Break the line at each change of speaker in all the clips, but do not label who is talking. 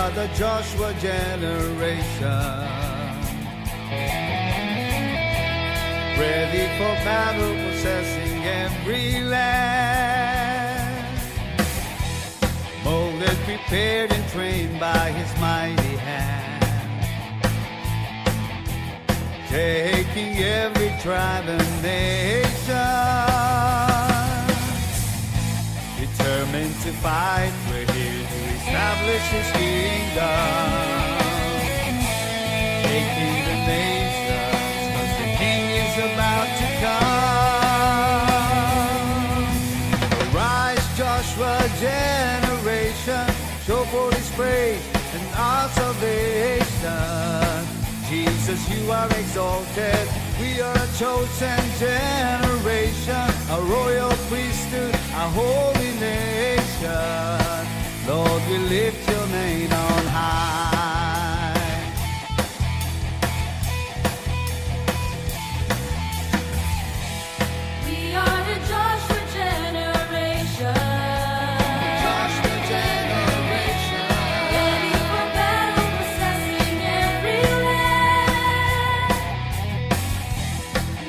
are the Joshua generation, ready for battle, possessing every land, molded, prepared, and trained by His mighty hand, taking every tribe and nation. Determined to fight, we're here to establish His kingdom, taking the nations, 'cause the King is about to come. Arise, Joshua generation, show forth His praise and our salvation. Jesus, you are exalted, we are a chosen generation, a royal priesthood, a holy nation. Lord, we lift your name on high.
We are the Joshua generation.
Joshua generation,
Ready for battle, possessing every land.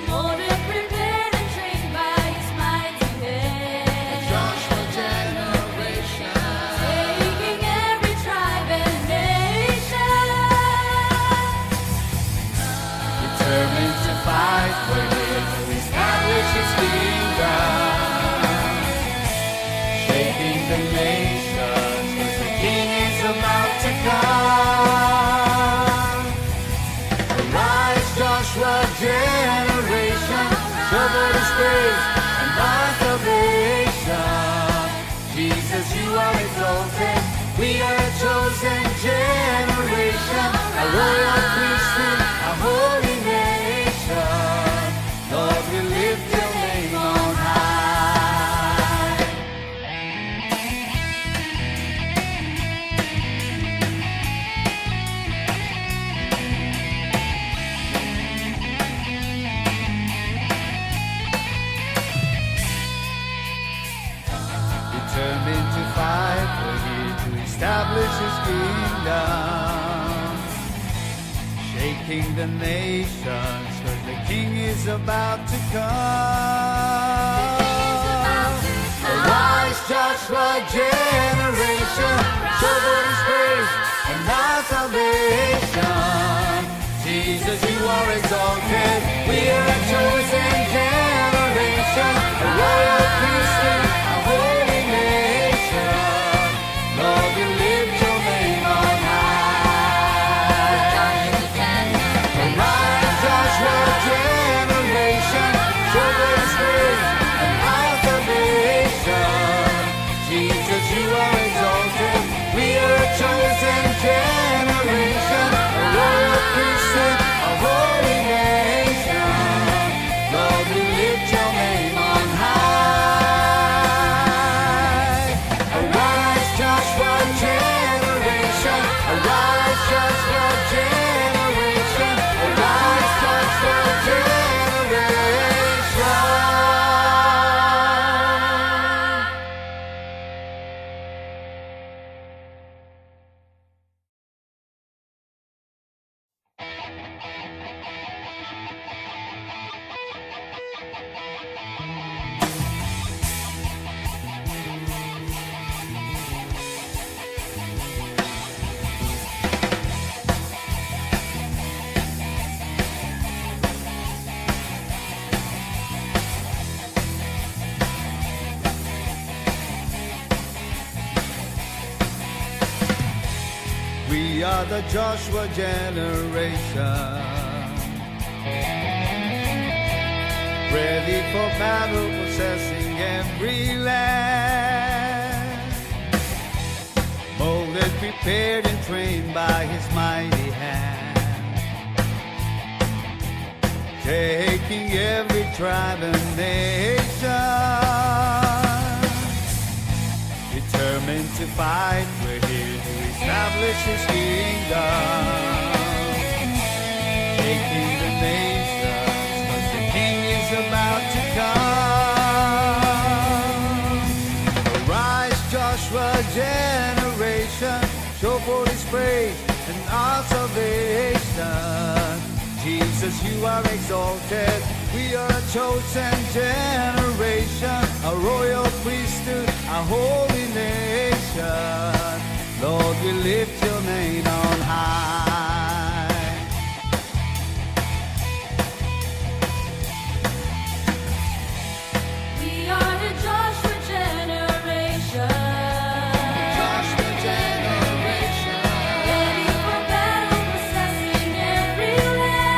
Molded, prepared, and trained by His mighty hand.
Joshua generation,
Taking every tribe and nation.
determined to fight, we're here to establish His kingdom, shaking the nations, 'cause the King is about to come. Arise, Joshua generation, show forth His praise and our salvation. Jesus, you are exalted, we are a chosen generation, a royal priesthood, a holy nation. Lord, we lift your name on high. Determined to fight, we're here to establish His kingdom, shaking the nations, 'cause the King is about to come. Arise, Joshua generation, show forth His praise and our salvation. Jesus, you are exalted, we are a chosen generation, a royal priesthood, a holy nation. Lord, we lift your name on high. Arise, Joshua generation, show forth His praise and our salvation. Jesus, you are exalted, we are a chosen generation, a royal priesthood, a holy nation. Lord, we lift your name on high. Arise, Joshua generation, arise, Joshua generation, arise, Joshua generation. We are the Joshua generation, ready for battle, possessing every land, molded, prepared, and trained by His mighty hand, taking every tribe and nation. Determined to fight, we're here to establish His kingdom, taking the nations, 'cause the King is about to come. Arise, Joshua generation, show forth His Jesus, you are exalted. We are a chosen generation, a royal priesthood, a holy nation. Lord, we lift your name on high.
We are the Joshua generation.
Joshua generation,
Ready for battle, possessing every land.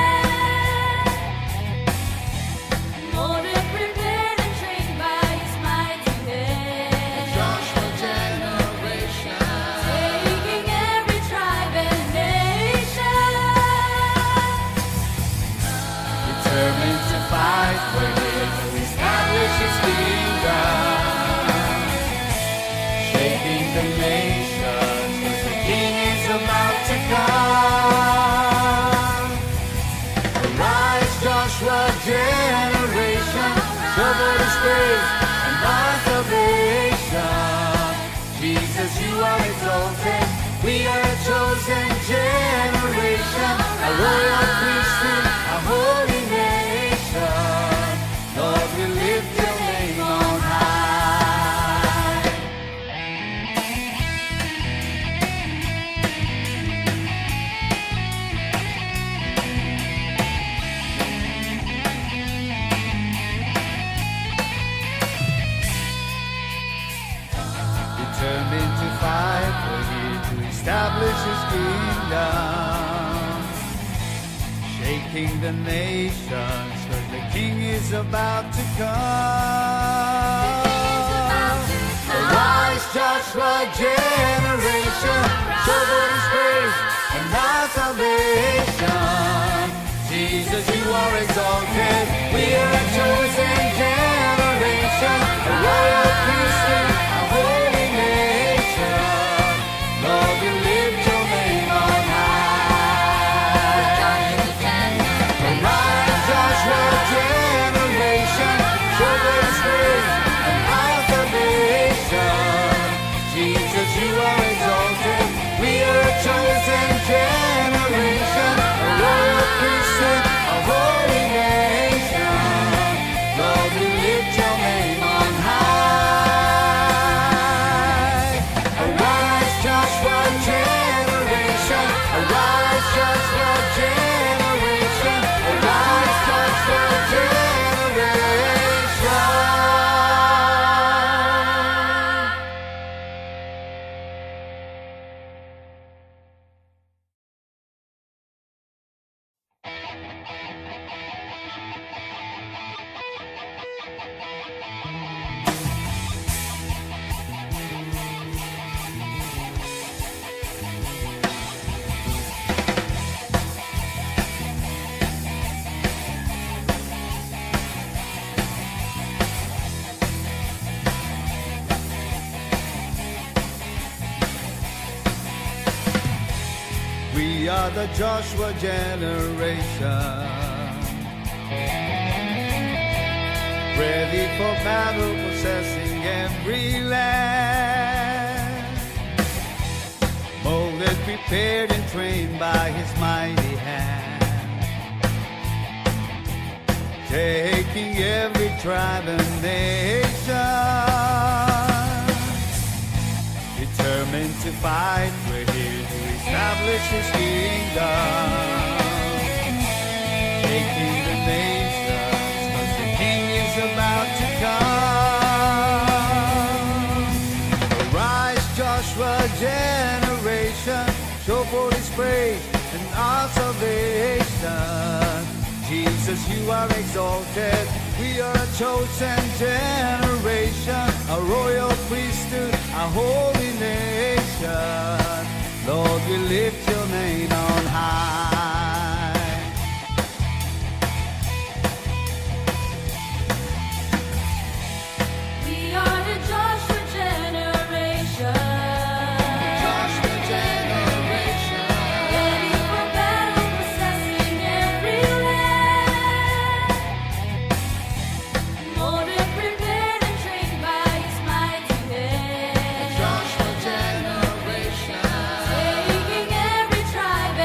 Molded, prepared, and trained by His mighty hand.
Joshua generation,
Taking every tribe and nation.
determined to fight for Him to establish His kingdom, shaking the nations, 'cause the King is about to come. Arise, Joshua generation, show forth His praise and our salvation. Jesus, you are exalted. We are a chosen generation, a royal priesthood, a holy nation. Lord, we lift your name on high. Determined to fight for Him to establish His kingdom, shaking the nations, 'cause the King is about to come. Arise, Joshua generation, show forth His praise and our salvation. Jesus, you are exalted. We are a chosen generation, a royal priesthood, a holy nation. Lord, we lift your name on high. Arise, Joshua generation, show forth His praise and our salvation. Jesus, you are exalted. We are a chosen generation, a royal priesthood, a holy nation. Lord, we lift your name on high. Arise, Joshua generation, arise, Joshua generation, arise, Joshua generation. We are the Joshua generation, ready for battle, possessing every land. Molded, prepared, and trained by His mighty hand, taking every tribe and nation. Determined to fight, we're here to establish His kingdom, shaking the nations, 'cause the King is about to come. Arise, Joshua generation, show forth His praise and our salvation. Jesus, you are exalted. We are a chosen generation, a royal priesthood, a holy nation. Lord, we lift your name on high.
We are the Joshua generation.
Joshua generation,
Ready for battle, possessing every land. Molded, prepared, and trained by His mighty hand.
Joshua generation,
Taking every tribe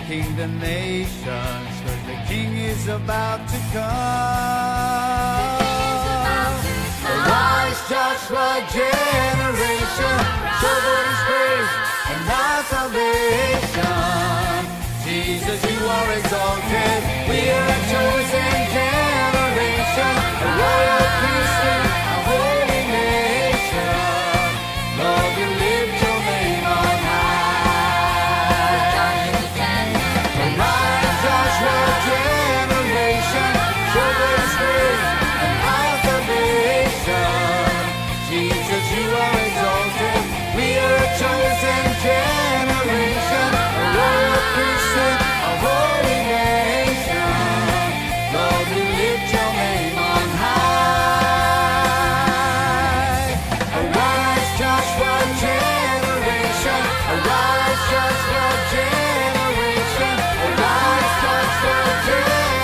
shaking the nations, 'cause the King is about to come. Arise, Joshua generation, show forth His praise and our salvation. Jesus, you are exalted. We are a chosen generation, a royal priesthood, a holy nation. Lord, we lift your name on high. Arise, Joshua generation, show forth His praise and our salvation. Jesus, you are exalted. We are a chosen generation, a royal priesthood, a holy nation. Lord, we lift your name on high. Arise, Joshua generation. Arise, Joshua generation. Arise, Joshua generation.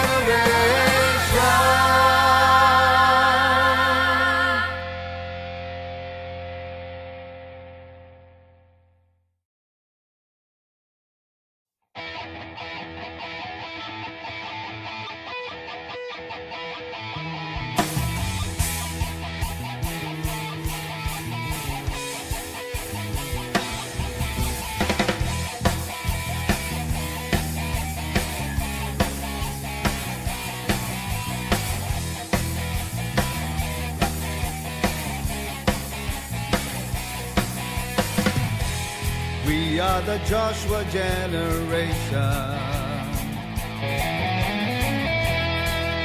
We are the Joshua generation,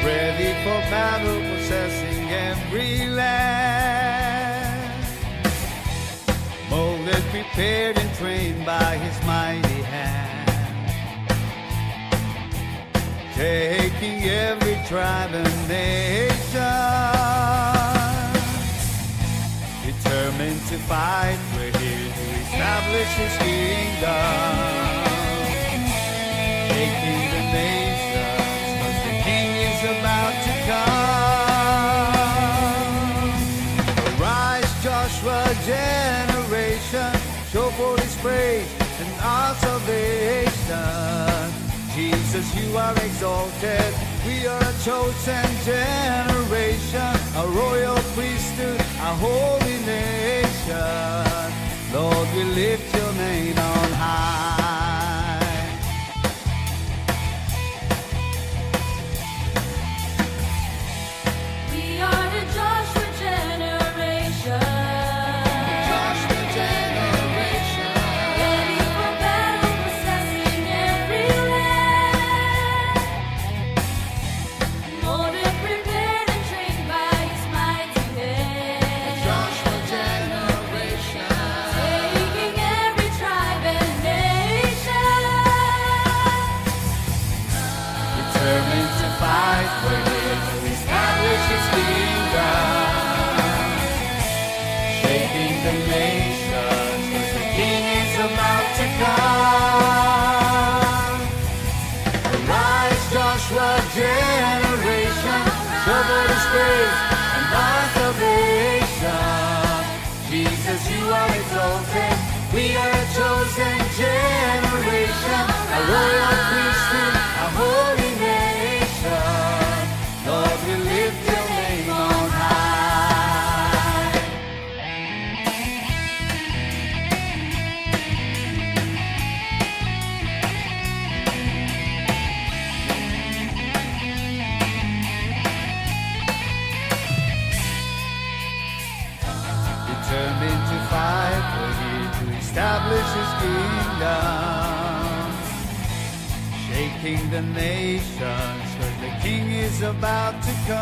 ready for battle, possessing every land. Molded, prepared, and trained by His mighty hand, taking every tribe and nation. Determined to fight, we're here to establish His kingdom. Taking the nations, 'cause the King is about to come. Arise, Joshua generation, show forth His praise and our salvation. Jesus, you are exalted. We are a chosen generation, a royal priesthood, a holy nation. Lord, we lift your name on high.
We are the Joshua generation.
Joshua generation,
Ready for battle, possessing every land. Molded, prepared, and trained by His mighty hand.
Joshua generation,
Taking every tribe and nation.
determined to fight, we're here to establish His kingdom. Shaking the nations, 'cause the King is about to come. Arise, Joshua generation, show forth His praise and our salvation. Jesus, you are exalted. We are a chosen generation, a royal priesthood, a holy nation. Lord, we lift your name on high. Determined to fight, we're here to establish His kingdom. Shaking the nations, 'cause the King is about to come.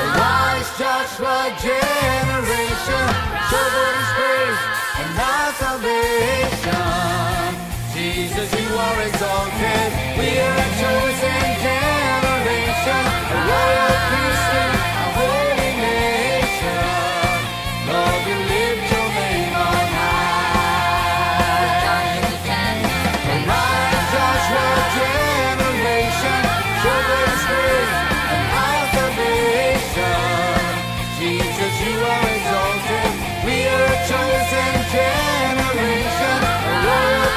Arise, Joshua generation, show forth His praise and our salvation. Jesus, you are exalted. We are a chosen generation, a royal priesthood, a holy nation. Lord, we lift your name on high. Arise, Joshua generation, show forth His praise and our salvation. Jesus, you are exalted. We are a chosen generation, a royal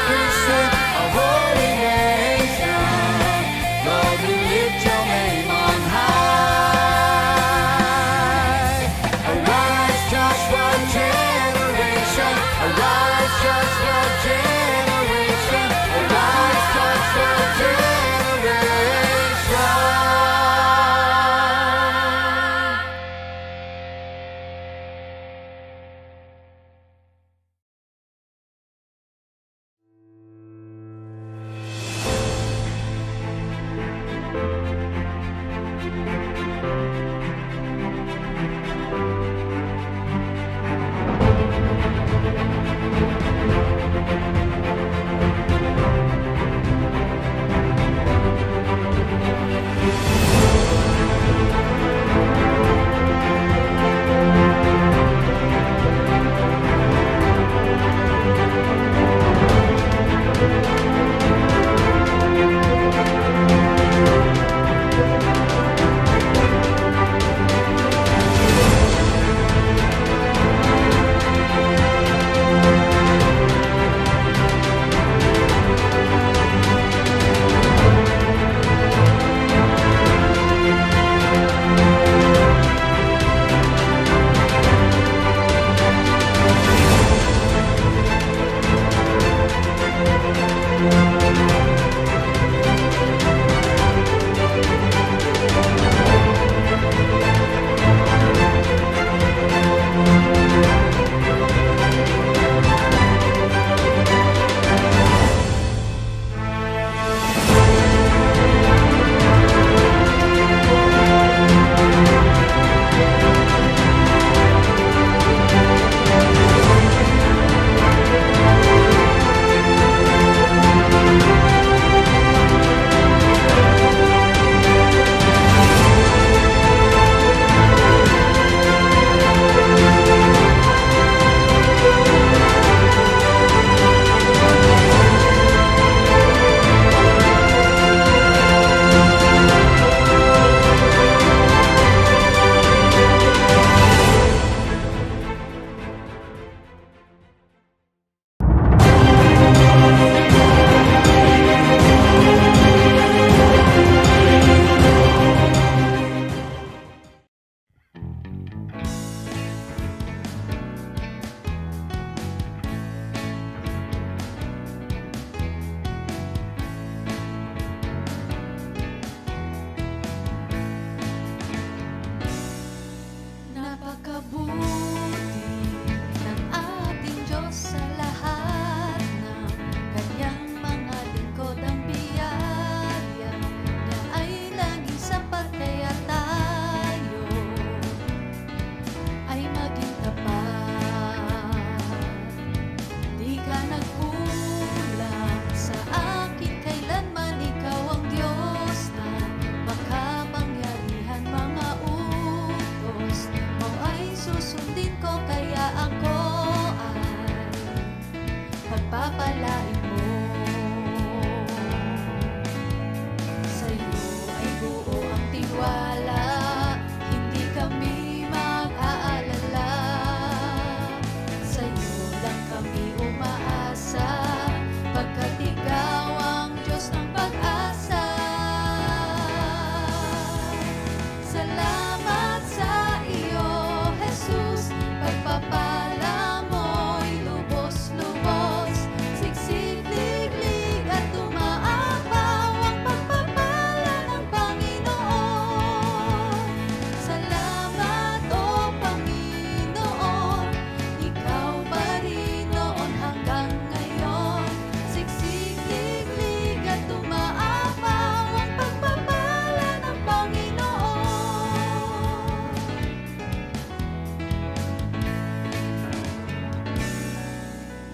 pagpapalain mo. Sa'yo ay buo ang tiwala, hindi kami mag-aalala. Sa'yo lang kami umaasa, pagkat ikaw ang Diyos ng pag-asa. Salamat sa iyo, Jesus, pagpapala mo'y lubos-lubos, siksik-liglig at umaapaw ang pagpapala ng Panginoon. Salamat, O Panginoon, ikaw pa rin noon hanggang ngayon, siksik-liglig at umaapaw ang pagpapala ng Panginoon.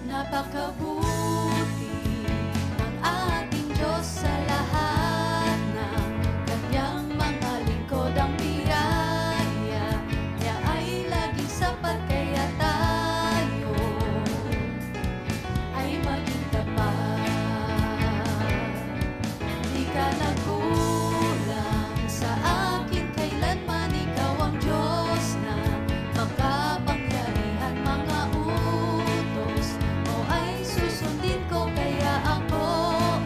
Napakabuti ng ating Diyos sa lahat ng kanyang mga lingkod. Ang biyaya niya ay laging sapat, kaya tayo ay maging tapat. Di ka nagkulang sa akin kailanman, ikaw ang Diyos na makapangyarihan. Mga utos mo ay susundin ko, kaya ako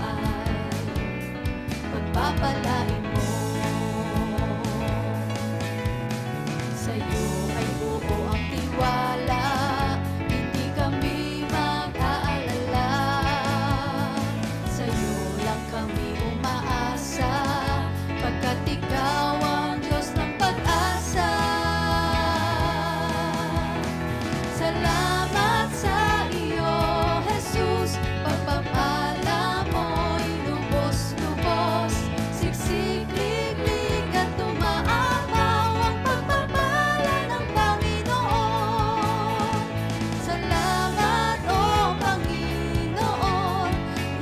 ay pagpapalain mo. Sa'yo ay buo ang tiwala, hindi kami mag-aalala. Sa'yo lang kami umaasa, pagkat ikaw ang Diyos ng pag-asa. Salamat sa iyo, Jesus, pagpapala mo'y lubos-lubos, siksik-liglig at umaapaw ang pagpapala ng Panginoon. Salamat, O Panginoon,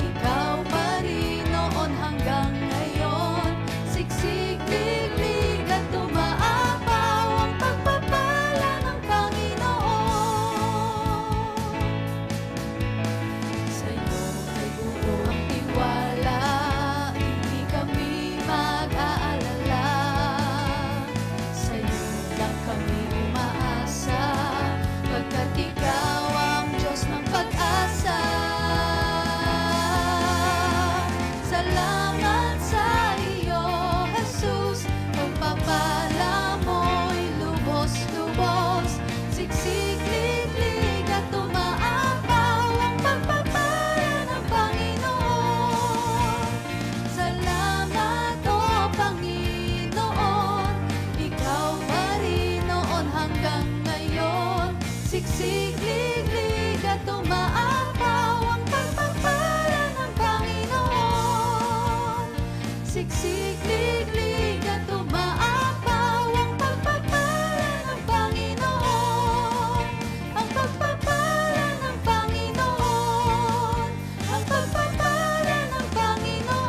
ikaw pa rin noon hanggang ngayon, siksik-liglig at umaapaw ang pagpapala ng Panginoon. Sa'yo ay buo ang tiwala, hindi kami mag-aalala. Sa'yo lang kami umaasa, pagkat ikaw ang Diyos ng pag-asa. Salamat sa iyo, Jesus, pagpapala mo'y lubos-lubos, siksik-liglig at umaapaw ang pagpapala ng Panginoon. Salamat, O Panginoon, ikaw pa rin noon hanggang ngayon, siksik-liglig at umaapaw ang pagpapala ng Panginoon. Siksik-liglig at umaapaw ang pagpapala ng Panginoon. Ang pagpapala ng Panginoon, ang pagpapala ng Panginoon.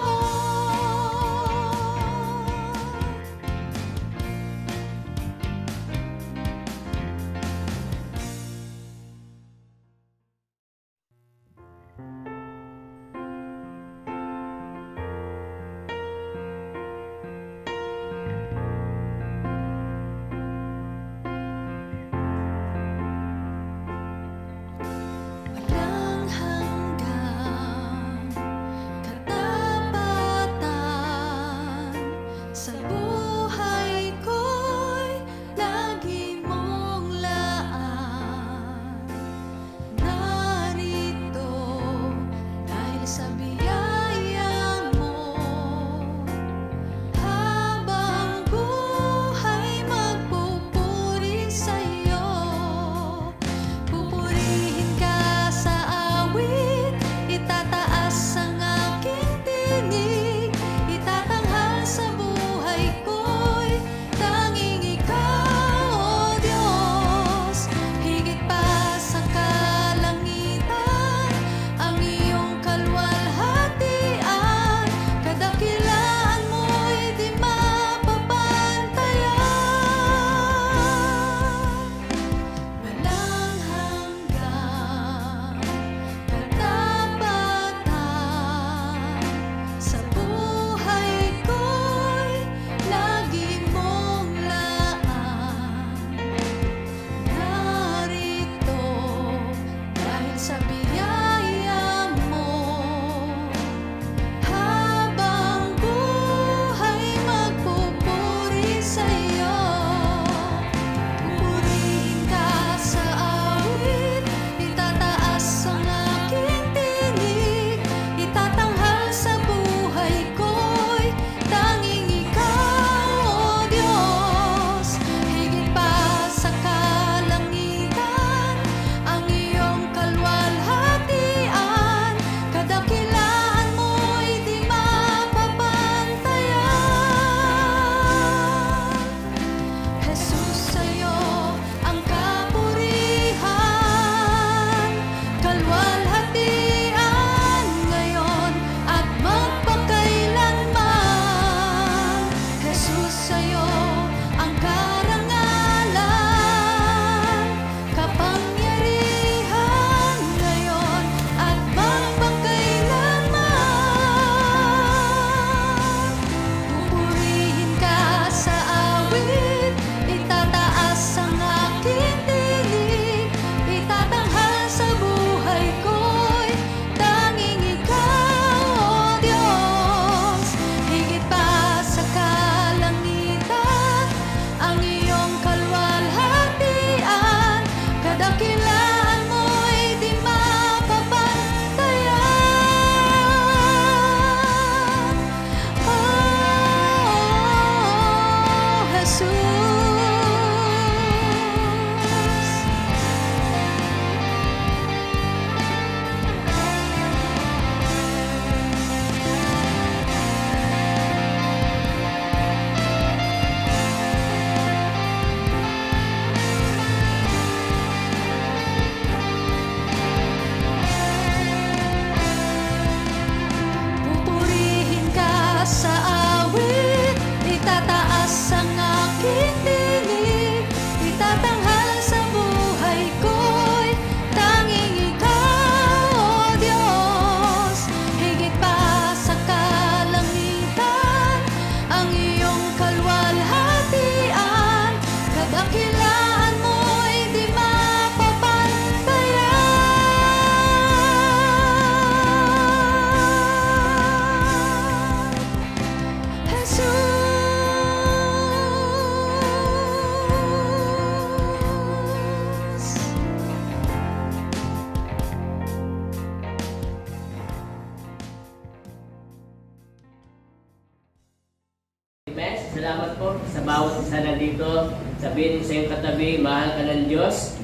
salamat po sa bawat isa nandito. Sabihin sa iyong katabi, mahal ka ng Diyos.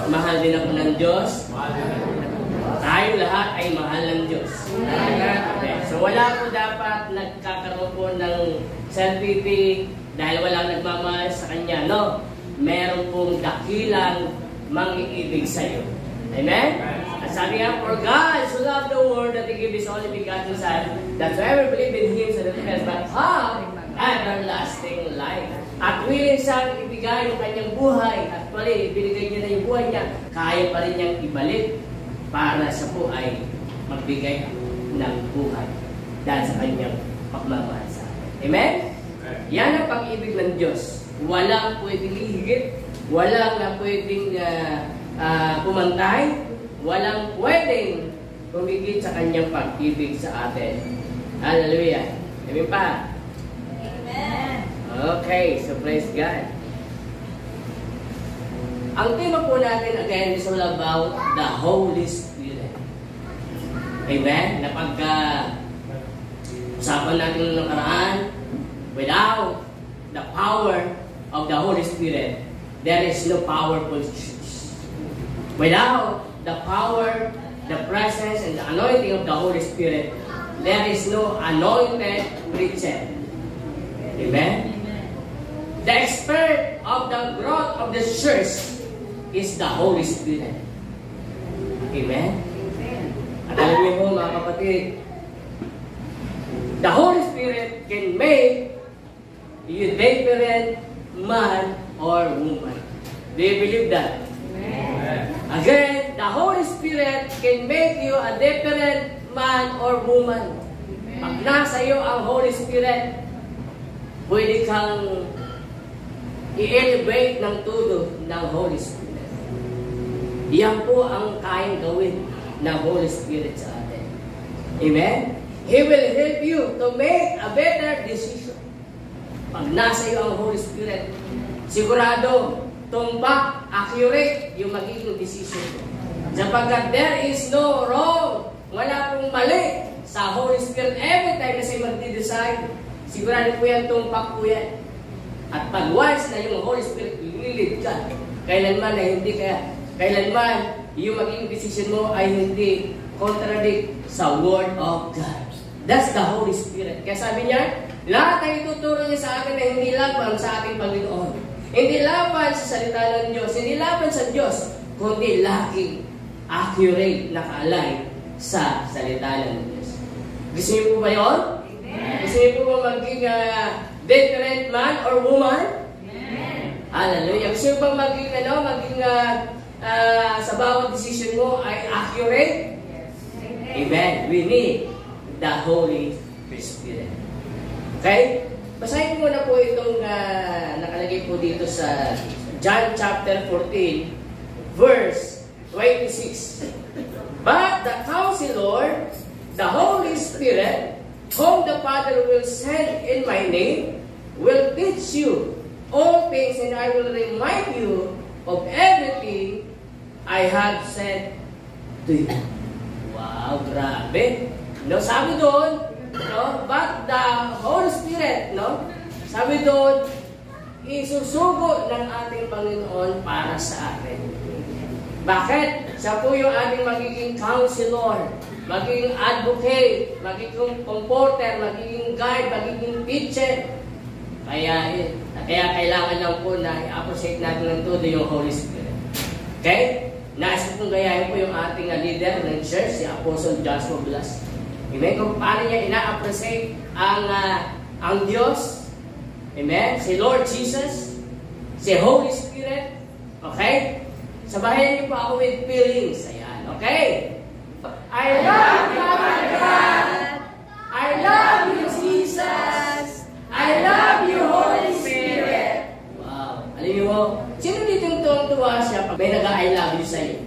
Mahal din ako ng Diyos. Tayo lahat ay mahal ng Diyos. Okay. So wala po dapat nagkakaroon po ng self-pity dahil walang nagmamahal sa Kanya. No? Meron pong dakilang mangiibig sa iyo. Amen? At sabi nga, for God so loved the world that He gave His only begotten Son, that whoever believe in Him shall not perish but have everlasting life. At willing siyang ibigay yung kanyang buhay. At pali, binigay niya na yung buhay niya. Kaya pa rin niyang ibalik para siya po ay magbigay ng buhay dahil sa kanyang pagmamahal sa atin. Amen? Yan ang pag-ibig ng Diyos. Walang pwedeng ihigit. Walang pwedeng pumantay. Walang pwedeng humigit sa kanyang pag-ibig sa atin. Hallelujah. Amen pa?
Amen.
Okay, so praise God. Ang tema po natin again is all about the Holy Spirit. Amen? Usapan natin ng nakaraan, without the power of the Holy Spirit, there is no powerful church. Without the power, the presence, and the anointing of the Holy Spirit, there is no anointed preacher. Amen? The expert of the growth of the church is the Holy Spirit. Amen? At alam niyo po mga kapatid, the Holy Spirit can make you different man or woman. Do you believe that? Amen. Again, the Holy Spirit can make you a different man or woman. Pag nasa iyo ang Holy Spirit, pwede kang i-elevate ng todo ng Holy Spirit. Yan po ang kayang gawin ng Holy Spirit sa atin. Amen? He will help you to make a better decision. Pag nasa iyo ang Holy Spirit, sigurado, tumpak, accurate yung magiging decision mo. Sapagkat there is no wrong, wala pong mali sa Holy Spirit. Every time na siya magdi-decide, sigurado po yan, tumpak po yan. At pag once na yung Holy Spirit lilid ka, kailanman yung magiging decision mo ay hindi contradict sa Word of God. That's the Holy Spirit. Kaya sabi niya, lahat ay ituturo niya sa akin na hindi laban sa ating Panginoon. Hindi laban sa salita ng Diyos, hindi laban sa Diyos, kundi laging accurate, nakaalay sa salita ng Diyos. Gusto niyo po ba yun? Amen. Gusto niyo po ba maging different man or woman? Amen. Hallelujah. Gusto niyo ba maging sa bawat decision mo ay accurate? Yes. Amen. We need the Holy Spirit. Okay? Basahin ko muna po itong nakalagay po dito sa John chapter 14, verse 26. But the Counselor, the Holy Spirit, whom the Father will send in my name, will teach you all things, and I will remind you of everything I have said to you. Wow, grabe. No, sabi doon, no, but the Holy Spirit, no, sabi doon, isusugo ng ating Panginoon para sa atin. Bakit? Siya po yung ating magiging counselor, magiging advocate, magiging comforter, magiging guide, magiging teacher. Kaya kailangan lang po na i-appreciate natin ng todo yung Holy Spirit. Okay? Nais kong gayahin po yung ating leader ng church, si Apostle Joshua Blas. Amen? Kung paano niya ina-appreciate ang Diyos. Amen? Si Lord Jesus, si Holy Spirit. Okay? Sabahin niyo po ako with feelings. Ayan. Okay? I love you, my God. I love you, Jesus. I love you, Holy Spirit. Wow. Alam niyo mo, sino dito yung tuwang-tuwa siya pag may nag-I love you sa'yo?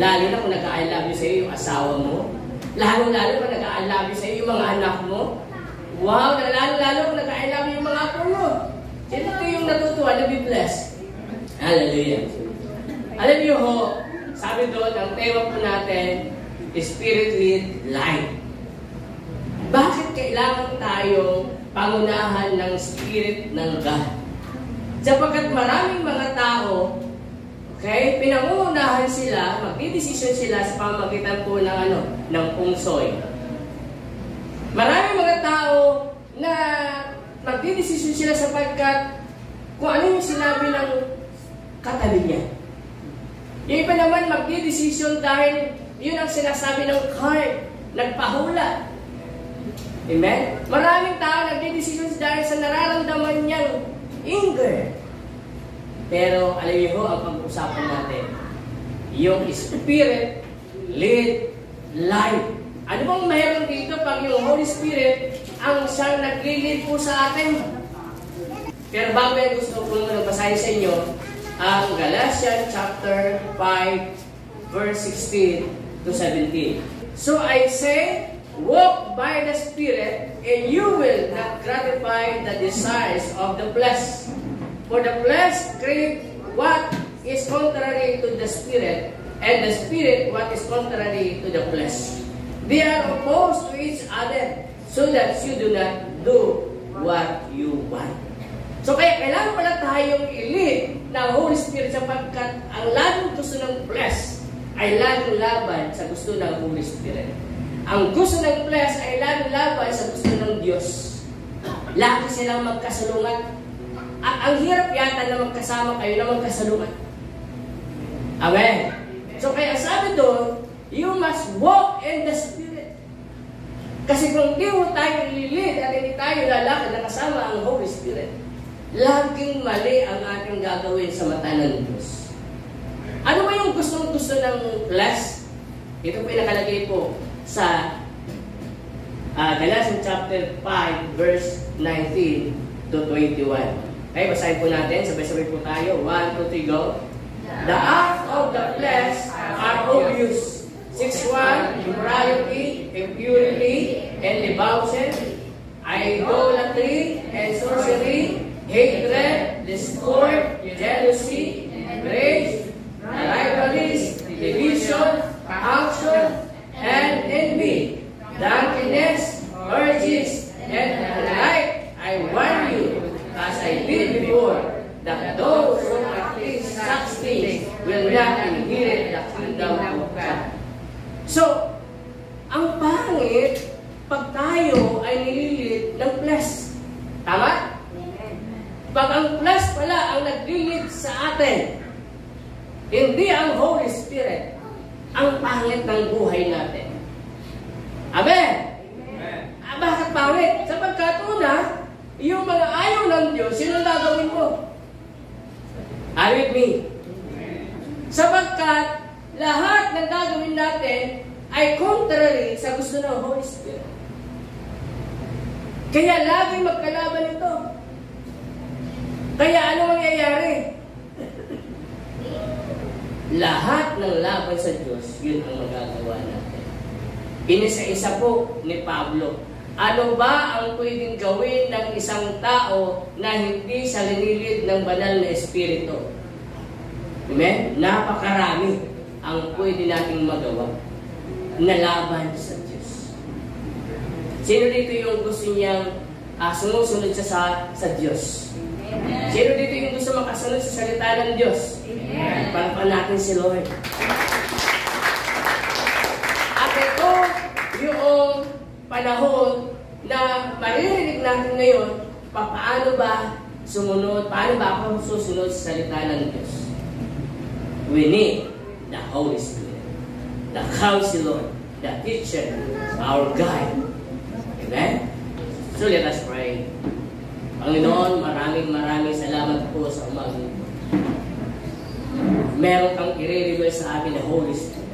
Lalo na kung nag-I love you sa'yo yung asawa mo. Lalo-lalo kung nag-I love you sa'yo yung mga anak mo. Wow. Lalo-lalo kung nag-I love you yung mga apo mo. Sino dito yung natutuwa na be blessed? Hallelujah. Alam niyo ho, sabi doon, ang tema po natin, Spirit-led life. Bakit kailangan tayong pangunahan ng Spirit ng God. Sapagkat maraming mga tao, okay, pinangungunahan sila, magdidesisyon sila sa pamamagitan po ng pungsoy. Maraming mga tao na magdidesisyon sila sapagkat kung ano yung sinabi ng katabi niya. Yung iba naman magdidesisyon dahil yun ang sinasabi ng card, nagpahula. Amen? Maraming tao nagdidesisyon dahil sa nararamdaman niyang anger. Pero alam niyo ho, ang pag-usapan natin, yung Spirit-led life. Ano bang mayroon dito pag yung Holy Spirit ang siyang nag-lead po sa atin? Pero bago yan, gusto ko muna basahin sa inyo ang Galatians chapter 5 verse 16 to 17. So I say, walk by the Spirit, and you will not gratify the desires of the flesh. For the flesh craves what is contrary to the Spirit, and the Spirit what is contrary to the flesh. They are opposed to each other, so that you do not do what you want. So kaya kailangan pala tayong i-lead ng Holy Spirit sapagkat ang laging gusto ng flesh ay laging laban sa gusto ng Holy Spirit. Ang gusto ng flesh ay laging laban sa gusto ng Diyos. Lagi silang magkasalungan. At ang hirap yata na magkasama kayo na magkasalungan. Amen. So kaya sabi doon, you must walk in the Spirit. Kasi kung di mo tayo lilid at hindi tayo lalakad na kasama ang Holy Spirit, laging mali ang ating gagawin sa mata ng Diyos. Ano ba yung gustong-gusto ng flesh? Ito po nakalagay po sa Galatians chapter 5 verse 19 to 21. Okay, basahin po natin. Sabay-sabay po tayo. 1, 2, 3, go. The acts of the flesh are obvious. 6:1, immorality, impurity, and debauchery, idolatry, and sorcery, hatred, discord, jealousy, rage, rivalries, division, faction, and envy, drunkenness, orgies, and the like. I warn you, as I did before, that those who practice such things will not inherit the kingdom of God. So, ang pangit, pag tayo ay nililid ng flesh. Tama? Pag ang flesh pala ang naglilid sa atin, hindi ang Holy Spirit, ang pangit ng buhay natin. Amen? Bakit pangit? Sapagkat una, yung mga ayaw ng Diyos, sino gagawin mo? Are you with me? Sapagkat lahat ng gagawin natin ay contrary sa gusto ng Holy Spirit. Kaya laging magkalaban ito. Kaya ano mangyayari? Lahat ng laban sa Diyos, yun ang magagawa natin. Inisa-isa po ni Pablo. Ano ba ang pwedeng gawin ng isang tao na hindi sa linilid ng banal na Espiritu? Amen? Napakarami ang pwede nating magawa na laban sa Diyos. Sino dito yung gusto niyang sumusunod siya sa Diyos? Amen. Sino dito yung gusto makasunod sa salita ng Diyos? Palapan natin si Lord. At ito yung panahon na maririnig natin ngayon, paano ba sumunod, paano ba ako susunod sa salita ng Diyos? We need the Holy Spirit, the Counselor, the Teacher, our guide. Amen? So let us pray. Panginoon, maraming salamat po sa umaga ito. Meron kang i-reveal sa amin na Holy Spirit.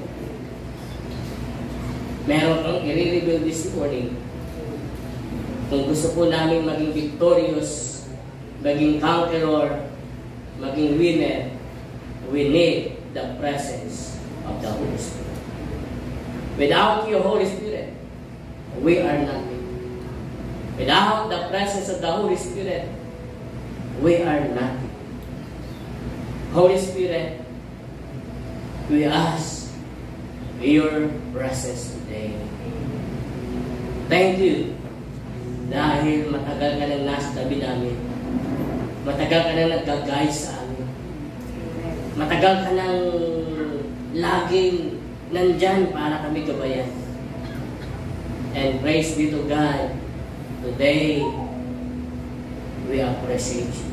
Meron kang i-reveal this morning. Kung gusto po namin maging victorious, maging conqueror, maging winner, we need the presence of the Holy Spirit. Without your Holy Spirit, we are nothing. Without the presence of the Holy Spirit, we are nothing. Holy Spirit, we ask your presence today. Thank you Dahil matagal ka nang nasa tabi namin. Matagal ka nang nag-guide sa amin. Matagal ka nang laging nandyan para kami gabayan. And praise be to God. Today, we appreciate you.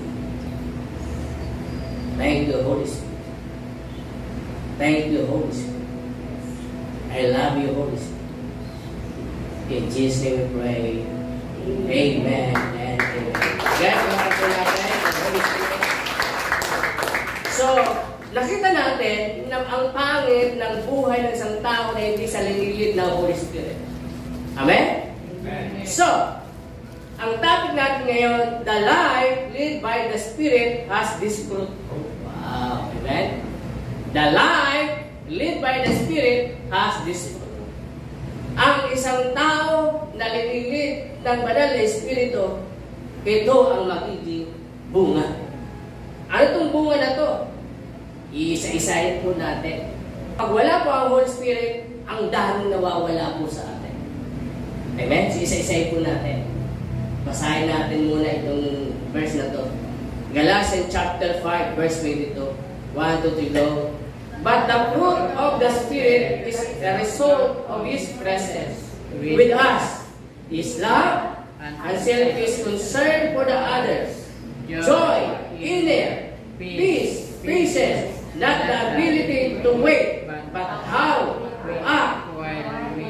Thank you, Holy Spirit. Thank you, Holy Spirit. I love you, Holy Spirit. In Jesus' name we pray. Amen and amen. Guys, mga po natin, Holy Spirit. So, nakita natin na ang pangit ng buhay ng isang tao na hindi sa linilid ng Holy Spirit. Amen? Amen. So, ang topic natin ngayon, the life led by the Spirit has this fruit. Wow. Amen? The life led by the Spirit has this fruit. Ang isang tao na linilid ng banal na Espiritu, ito ang magiging bunga. Ano itong bunga na to? Iisa-isahin po natin. Pag wala po ang Holy Spirit, ang daming nawawala po sa atin. Amen? So, isa-isahin po natin. Basahin natin muna itong verse na to. Galatians chapter 5, verse 22. 1, 2, 3, go. But the fruit of the Spirit is the result of His presence with us. Is love, unselfish concern for the others, joy, inner, peace, patience, not the ability to wait, but how to act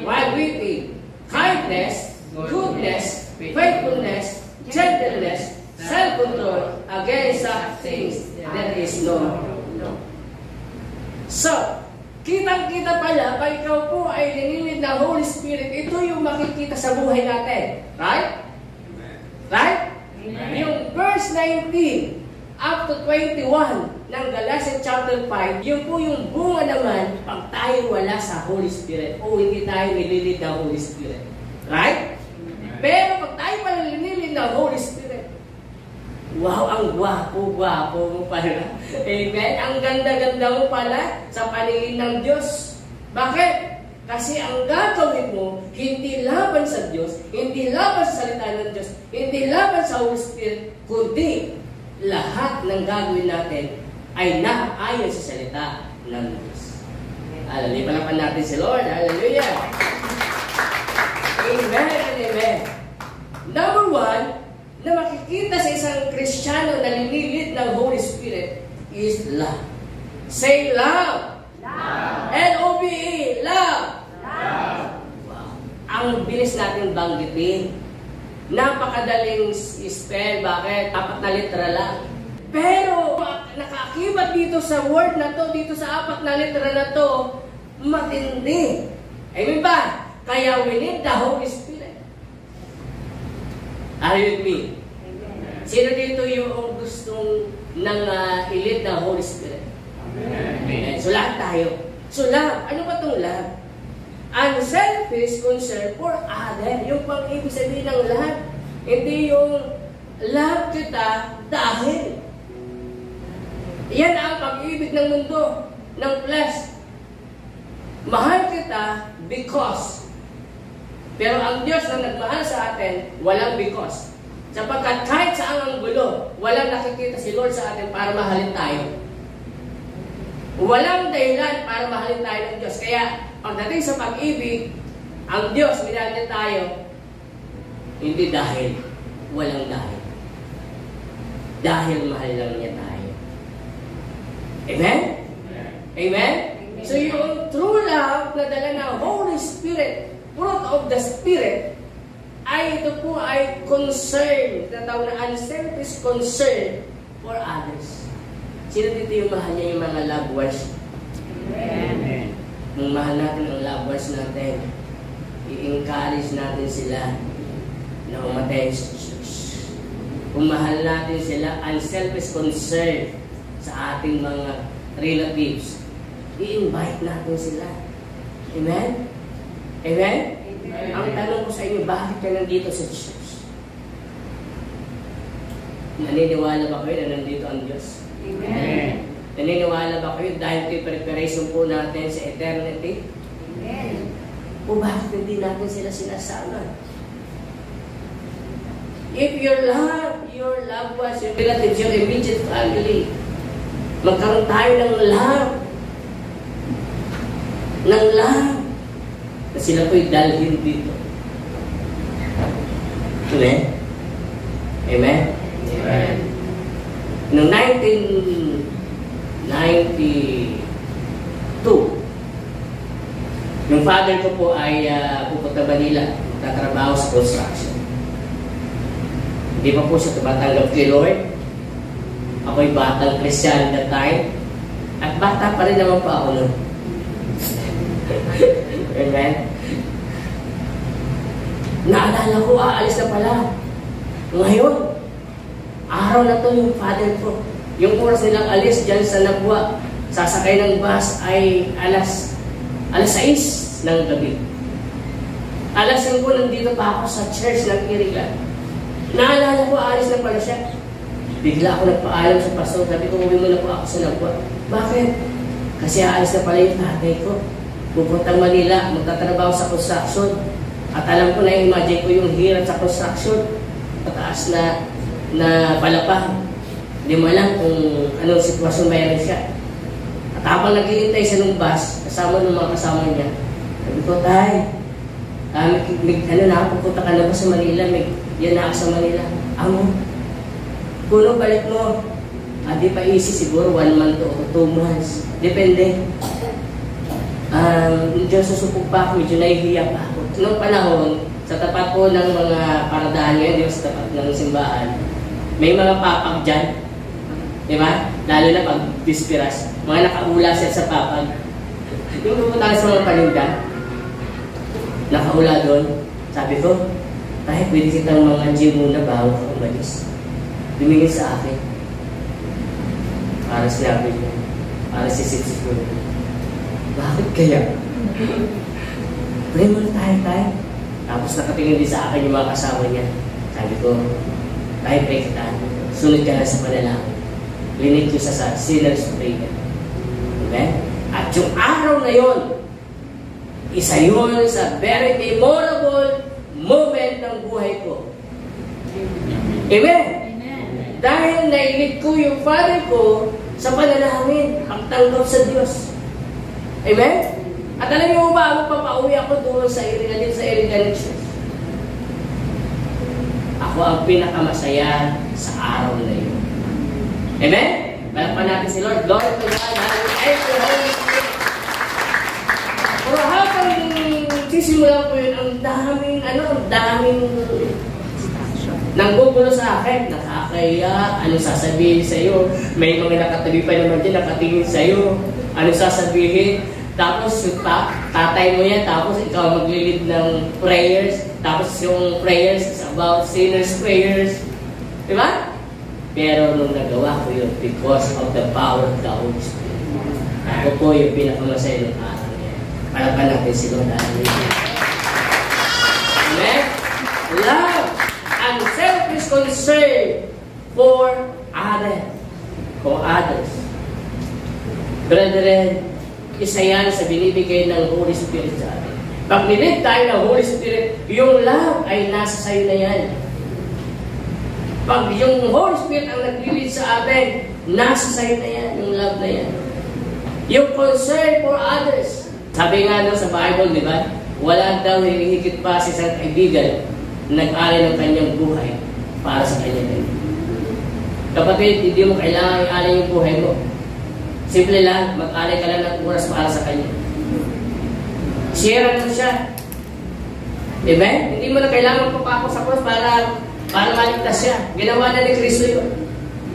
while waiting, kindness, goodness, faithfulness, gentleness, self-control. Against such things there is no. So, kitang-kita pala, pag ikaw po ay linilid ng Holy Spirit, ito yung makikita sa buhay natin. Right? Right? Amen. Yung verse 19 up to 21 ng Galatians chapter 5, yun po yung bunga naman pag tayo wala sa Holy Spirit o hindi tayo nililid ng Holy Spirit. Right? Pero pag tayo pala linilid ng Holy Spirit, wow, ang gwapo-gwapo mo pala. Amen? Ang ganda-ganda mo pala sa paningin ng Diyos. Bakit? Kasi ang gagawin mo, hindi laban sa Diyos, hindi laban sa salita ng Diyos, hindi laban sa Holy Spirit, kundi lahat ng gagawin natin ay naayon sa salita ng Diyos. Hallelujah. Palapan natin si Lord. Hallelujah. Amen and amen. Number one, na makikita sa isang Kristiyano na linilid ng Holy Spirit is love. Say love. Love. L-O-V-E. Love. Love. Wow. Ang bilis natin banggitin. Napakadaling spell. Bakit? 4 na litra lang. Pero, nakaakibat dito sa word na to, dito sa 4 na litra na to, matindi. Amen ba? Kaya we need the Holy Spirit. Are you with me? Amen. Sino dito yung gustong nang ilid ng Holy Spirit? Amen. So lahat tayo. So love. Ano ba itong love? Unselfish concern for other. Yung pang-ibig sabihin ng lahat. Hindi yung love kita dahil. Yan ang pag-ibig ng mundo, ng flesh. Mahal kita because. Pero ang Diyos na nagmahal sa atin, walang because. Sapagkat kahit saan ang gulo, walang nakikita si Lord sa atin para mahalin tayo. Walang dahilan para mahalin tayo ng Diyos. Kaya, pagdating sa pag-ibig, ang Diyos, minahal niya tayo, hindi dahil, walang dahil. Dahil mahal lang niya tayo. Amen? Amen? So yung true love na dala ng Holy Spirit, fruit of the Spirit, ay ito po ay concern, natawag na unselfish concern for others. Sino dito yung mahal niya yung mga loved ones? Amen. Kung mahal natin ang loved ones natin, i-encourage natin sila na umatay sa Jesus. Kung mahal natin sila, unselfish concern sa ating mga relatives, i-invite natin sila. Amen? Amen? Amen? Ang tanong ko sa inyo, bakit ka nandito sa church? Naniniwala ba kayo na nandito ang Diyos? Amen. Naniniwala ba kayo dahil ito'y preparation po natin sa eternity? Amen. O bakit hindi natin sila sinasama? if your loved ones, your relatives, your immediate family, magkaroon tayo ng love. Ng love. Na sila po'y dalhin dito. Amen? Amen? Amen. Noong 1992, yung father ko po ay pupunta Manila, tatrabaho sa construction. Hindi pa po siya tumatanggap kay Lord. Ako'y batang Christian that time. At bata pa rin naman po ako nun. Amen? Naalala ko, aalis na pala. Ngayon, araw na to yung father ko. Yung oras nilang alis dyan sa Nabwa, sasakay ng bus ay alas 6 ng gabi. Alas 5 nandito pa ako sa church ng Kirilan. Naalala ko, aalis na pala siya. Bigla ako nagpaalam sa pastor. Sabi ko, uwi mo na po ako sa Nabwa. Bakit? Kasi aalis na pala yung tatay ko. Pupuntang Manila, magtatrabaho sa construction. At alam ko na, imagine ko yung hirap sa construction. Pataas na palapag. Hindi mo alam kung anong sitwasyon mayroon siya. At habang naghihintay siya ng bus, kasama ng mga kasama niya, sabi ko, tay, pupunta ka na ba sa Manila? Yan na ako sa Manila. Amo, puno balik mo. Di pa easy, siguro 1 month o 2 months. Depende. Medyo susupog pa ako, medyo nahihiya pa ako. Noong panahon, sa tapat po ng mga paradahan ngayon, sa tapat ng simbahan, may mga papag dyan. Di ba? Lalo na pag dispiras. Mga nakaula siya sa papag. Yung pupunta sa mga paninda, nakaula doon. Sabi ko, kahit pwede kitang mga gym muna bago ka umalis. Dumingin sa akin. Para sinabi niya. Para sisip-sip ko. Bakit kaya? Pray mo na tayo. Tapos nakatingin din sa akin yung mga kasama niya. Sabi ko, tayo pray kita. Sunod ka na sa panalangin. Linig ko sa sinner's prayer. Amen? At yung araw na yon, isa yun sa very memorable moment ng buhay ko. Amen? Dahil nailig ko yung father ko sa panalangin, pagtanggap sa Diyos. Amen? At alam niyo ba, papauwi ako doon sa Irigan Church. Ako ang pinakamasaya sa araw na yun. Amen? Palakpan natin si Lord. Glory to God. Thank you, Holy Spirit. Pero habang sisimulan ko yun, ang daming nanggugulo sa akin. Nakakaya, ano sasabihin sa'yo? May mga nakatabi pa naman din, nakatingin sa'yo. Ano sasabihin? Tapos yung tatay mo yan, tapos ikaw maglilid ng prayers. Tapos yung prayers is about sinners' prayers. Diba? Pero nung nagawa ko yun, because of the power of the Holy Spirit. Ako po yung pinakamasaya ng araw niya. Palakpan natin si Lord. Amen? Love and selfish concern for others. Brethren, isa yan sa binibigay ng Holy Spirit sa atin. Pag nilid tayo ng Holy Spirit, yung love ay nasa sayo na yan. Pag yung Holy Spirit ang naglilid sa atin, nasa sayo na yan, yung love na yan. Yung concern for others. Sabi nga sa Bible, di ba? Wala daw hinihigit pa sa isang kaibigan nag-alay ng kanyang buhay para sa kanyang kaibigan. Kapatid, hindi mo kailangan i-alay yung buhay mo. Simple lang, mag-alay ka lang ng oras para sa kanya. Share mo siya. Amen? Hindi mo na kailangan magpapako sa cross para maligtas siya. Ginawa na ni Kristo yun.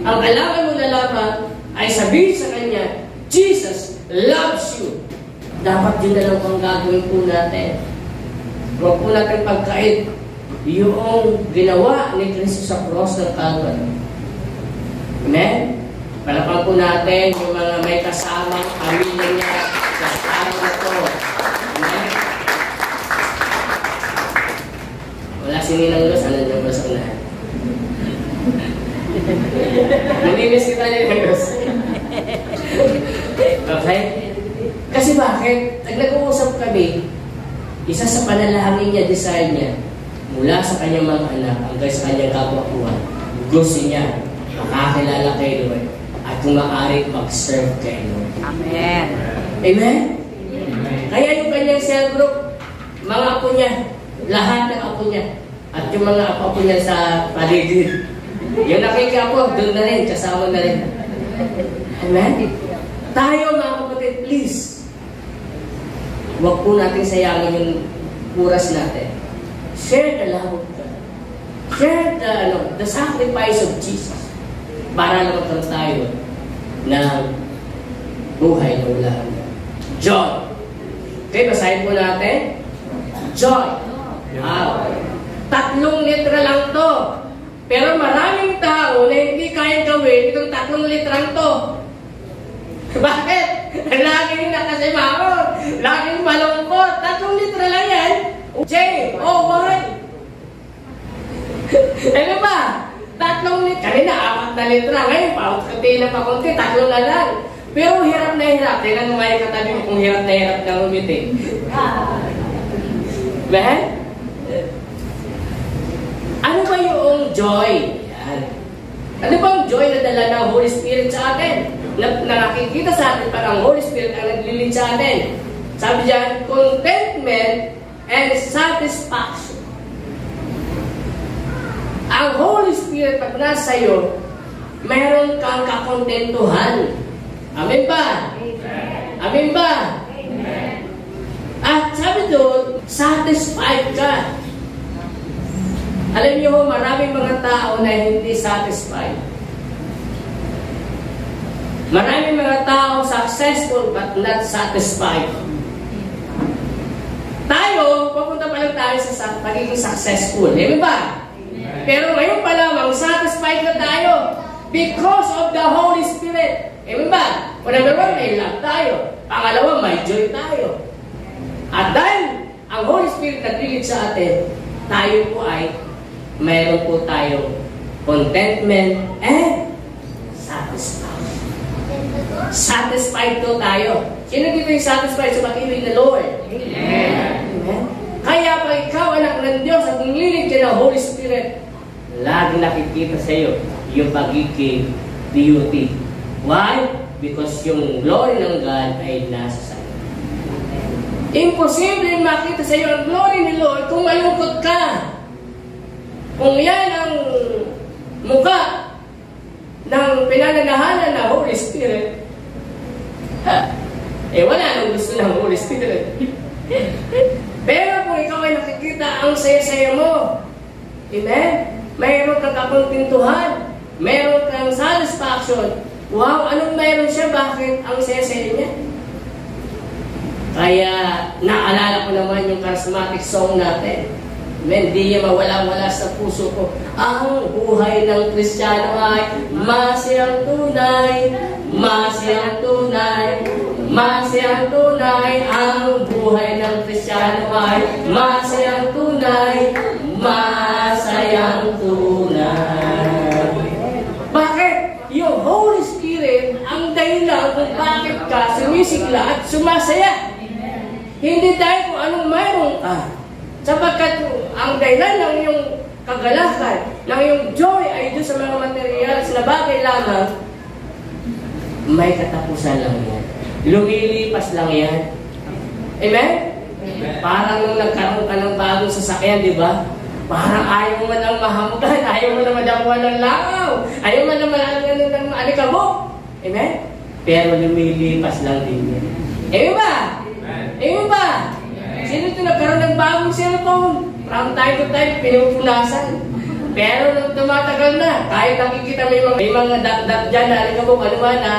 Ang kailangan mo na lamang ay sabihin sa kanya, Jesus loves you. Dapat yun na lang ang gagawin po natin. Huwag po natin pagkait yung ginawa ni Kristo sa cross ng Calvary. Amen? Palakpan po natin yung mga may kasamang pamilya niya sa araw na to. Amen? Wala si Ninang Luz, ano niya ba sa unahan? Nanimis kita Ninang Luz. Okay? Kasi bakit? Nag-uusap kami, isa sa panalangin niya, desire niya, mula sa kanyang mga anak hanggang sa kanyang kapwa-buhay, gusto niya makakilala kay Lord at kung maaari mag-serve kay Lord.
Amen.
Amen? Kaya yung kanyang cell group, mga apo niya, lahat ng apo niya, at yung mga apo niya sa paligid, yung nakikiapo, doon na rin, kasama na rin. Amen? Tayo mga kapatid, please, huwag po natin sayangin yung oras natin. Share the love of God. Share the sacrifice of Jesus para lang magkaroon tayo ng buhay na wala hanggan. Joy. Okay, basahin po natin. Joy. Wow. 3 litra lang to. Pero maraming tao na hindi kayang gawin itong 3 litrang to. Bakit? Laging nakasimangot. Laging malungkot. 3 litra lang yan. Jay, why? Ano ba? 3 litra. Kanina, 4 na litra. Ngayon, paunti na pa konti. 3 na lang. Pero hirap na hirap. Tingnan mo nga yung katabi mo kung hirap na hirap na umiting. Ben? Ano ba yung joy? Yan. Ano ba yung joy na dala ng Holy Spirit sa atin? Na nakikita sa atin parang Holy Spirit ang naglilid sa atin. Sabi diyan, contentment and satisfaction. Ang Holy Spirit pag nasa iyo, mayroon kang kakontentuhan. Amen ba? Amen. Amen ba? Amen. At sabi doon, satisfied ka. Alam niyo, maraming mga tao na hindi satisfied. Maraming mga tao successful but not satisfied. Tayo, papunta pa lang tayo sa pagiging successful. Di ba? Pero ngayon pa lamang, satisfied na tayo because of the Holy Spirit. Di ba? Number 1, may love tayo. Pangalawa, may joy tayo. At dahil ang Holy Spirit nagligid sa atin, tayo po ay mayroon po tayong contentment and satisfaction. Satisfied po tayo. Sino dito yung satisfied sa pag-ibig ng Lord? Amen. Amen. Kaya pag ikaw anak ng Diyos at nililig ka ng Holy Spirit, lagi nakikita sa iyo yung pagiging beauty. Why? Because yung glory ng God ay nasa sa iyo. Imposible makita sa iyo ang glory ni Lord kung malungkot ka. Kung yan ang mukha ng pinananahanan ng Holy Spirit, wala nang gusto ng Holy Spirit. Pero kung ikaw ay nakikita ang saya-saya mo, amen? Mayroon kang kakontentuhan, mayroon kang satisfaction. Wow, anong mayroon siya? Bakit ang saya-saya niya? Kaya naalala ko naman yung charismatic song natin. Hindi niya mawala-wala sa puso ko. Ang buhay ng Kristiyano ay masiyang tunay, masiyang tunay, masiyang tunay. Ang buhay ng Kristiyano ay masiyang tunay, masayang tunay. Bakit? Yung Holy Spirit ang dahilan kung bakit ka sumisigla at sumasaya. Hindi dahil kung anong mayroon ka. Sapagkat ang dahilan ng iyong kagalakan, ng iyong joy ay doon sa mga materials na bagay lamang, may katapusan lang yan. Lumilipas lang yan. Amen? Amen. Parang nung nagkaroon ka ng bagong sasakyan, di ba? Parang ayaw mo lang mahamgan, ayaw mo na madamuhan ng langaw, ayaw mo na malalan ng alikabok. Amen? Pero lumilipas lang din yan. Amen ba? Amen ba? Sino ito nagkaroon ng bagong cellphone? From time to time, pinupunasan. Pero nung tumatagal na, kahit nakikita may mga dot-dot dyan na alikabok, ano ba na,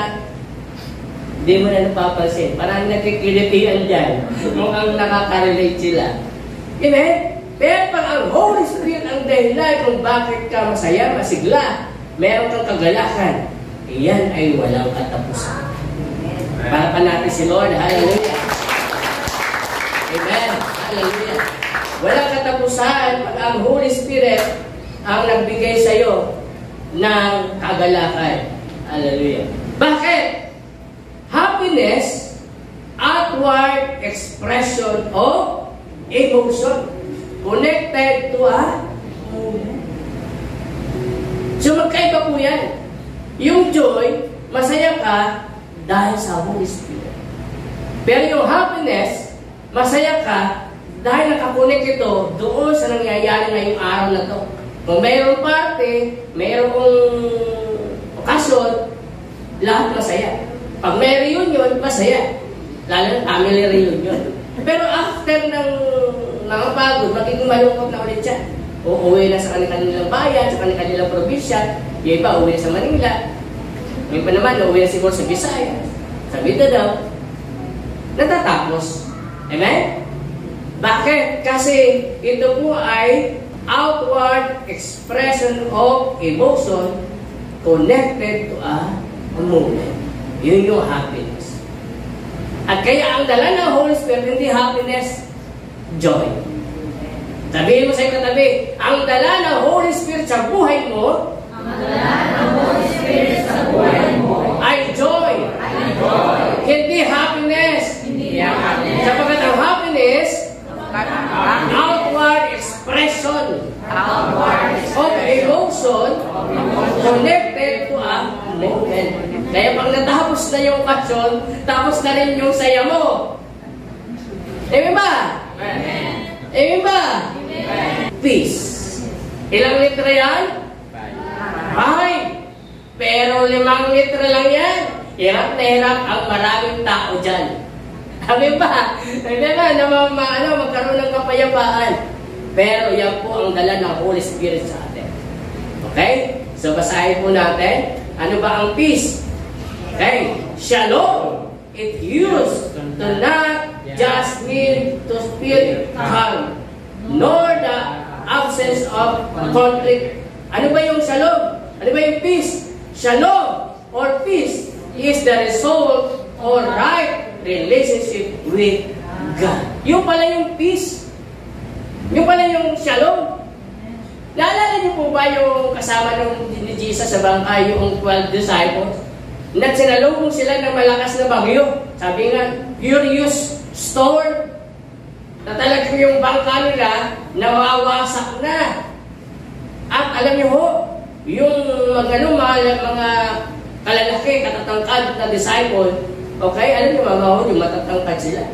hindi mo na napapansin. Parang nakikilitian dyan. Mukhang nakaka-relate sila. Amen? Pero pag ang Holy Spirit ang dahilan kung bakit ka masaya, masigla, meron kang kagalakan, iyan ay walang katapusan. Para pa natin si Lord. Hallelujah. Amen. Hallelujah. Walang katapusan pag ang Holy Spirit ang nagbigay sa iyo ng kagalakan. Hallelujah. Bakit? Happiness, outward expression of emotion. connected to a moment. So magkaiba po yan. Yung joy, masaya ka dahil sa Holy Spirit. Pero yung happiness, masaya ka dahil nakakonek ito doon sa nangyayari ngayong araw na to. Kung mayroong party, mayroong okasyon, lahat masaya. Pag may reunion, masaya. Lalo na family reunion. Pero after ng mga pagod, magiging malungkot na ulit siya. Uuwi na sa kanilang bayan, sa kanilang probinsya. Yung iba, uuwi sa Manila. Yung iba naman, uuwi na siguro sa Visayas, sa Mindanao. Natatapos. Amen? Bakit? Kasi ito po ay outward expression of emotion connected to a moment. Yun yung happiness. At kaya ang dala ng Holy Spirit, hindi happiness, joy. Sabihin mo sa iyong katabi, ang dala ng Holy Spirit sa buhay mo, ay joy. Hindi happiness. Sapagkat ang happiness, outward expression of emotion connected to a moment. Kaya pag natapos na yung okasyon, tapos na rin yung saya mo. Amen ba? Amen ba? Peace. Ilang litra yan? 5. Pero 5 litra lang yan. Hirap na hirap ang maraming tao dyan. Amen ba? Amen ba? Na magkaroon ng kapayapaan. Pero yan po ang dala ng Holy Spirit sa atin. Okay? So basahin po natin. Ano ba ang peace? Okay? Shalom. It used to not just mean to feel calm, nor the absence of conflict. Ano ba yung shalom? Ano ba yung peace? Shalom or peace is the result or right relationship with God. Yung pala yung peace. Yung pala yung shalom. Naalala niyo po ba yung kasama ni Jesus sa bangka, yung 12 disciples? Nagsinalubong sila ng malakas na bagyo. Sabi nga, furious storm. Na talagang yung bangka nila nawawasak na. At alam niyo ho, yung mga kalalaki, katatangkad na disciple, okay, alam niyo yung matatangkad sila.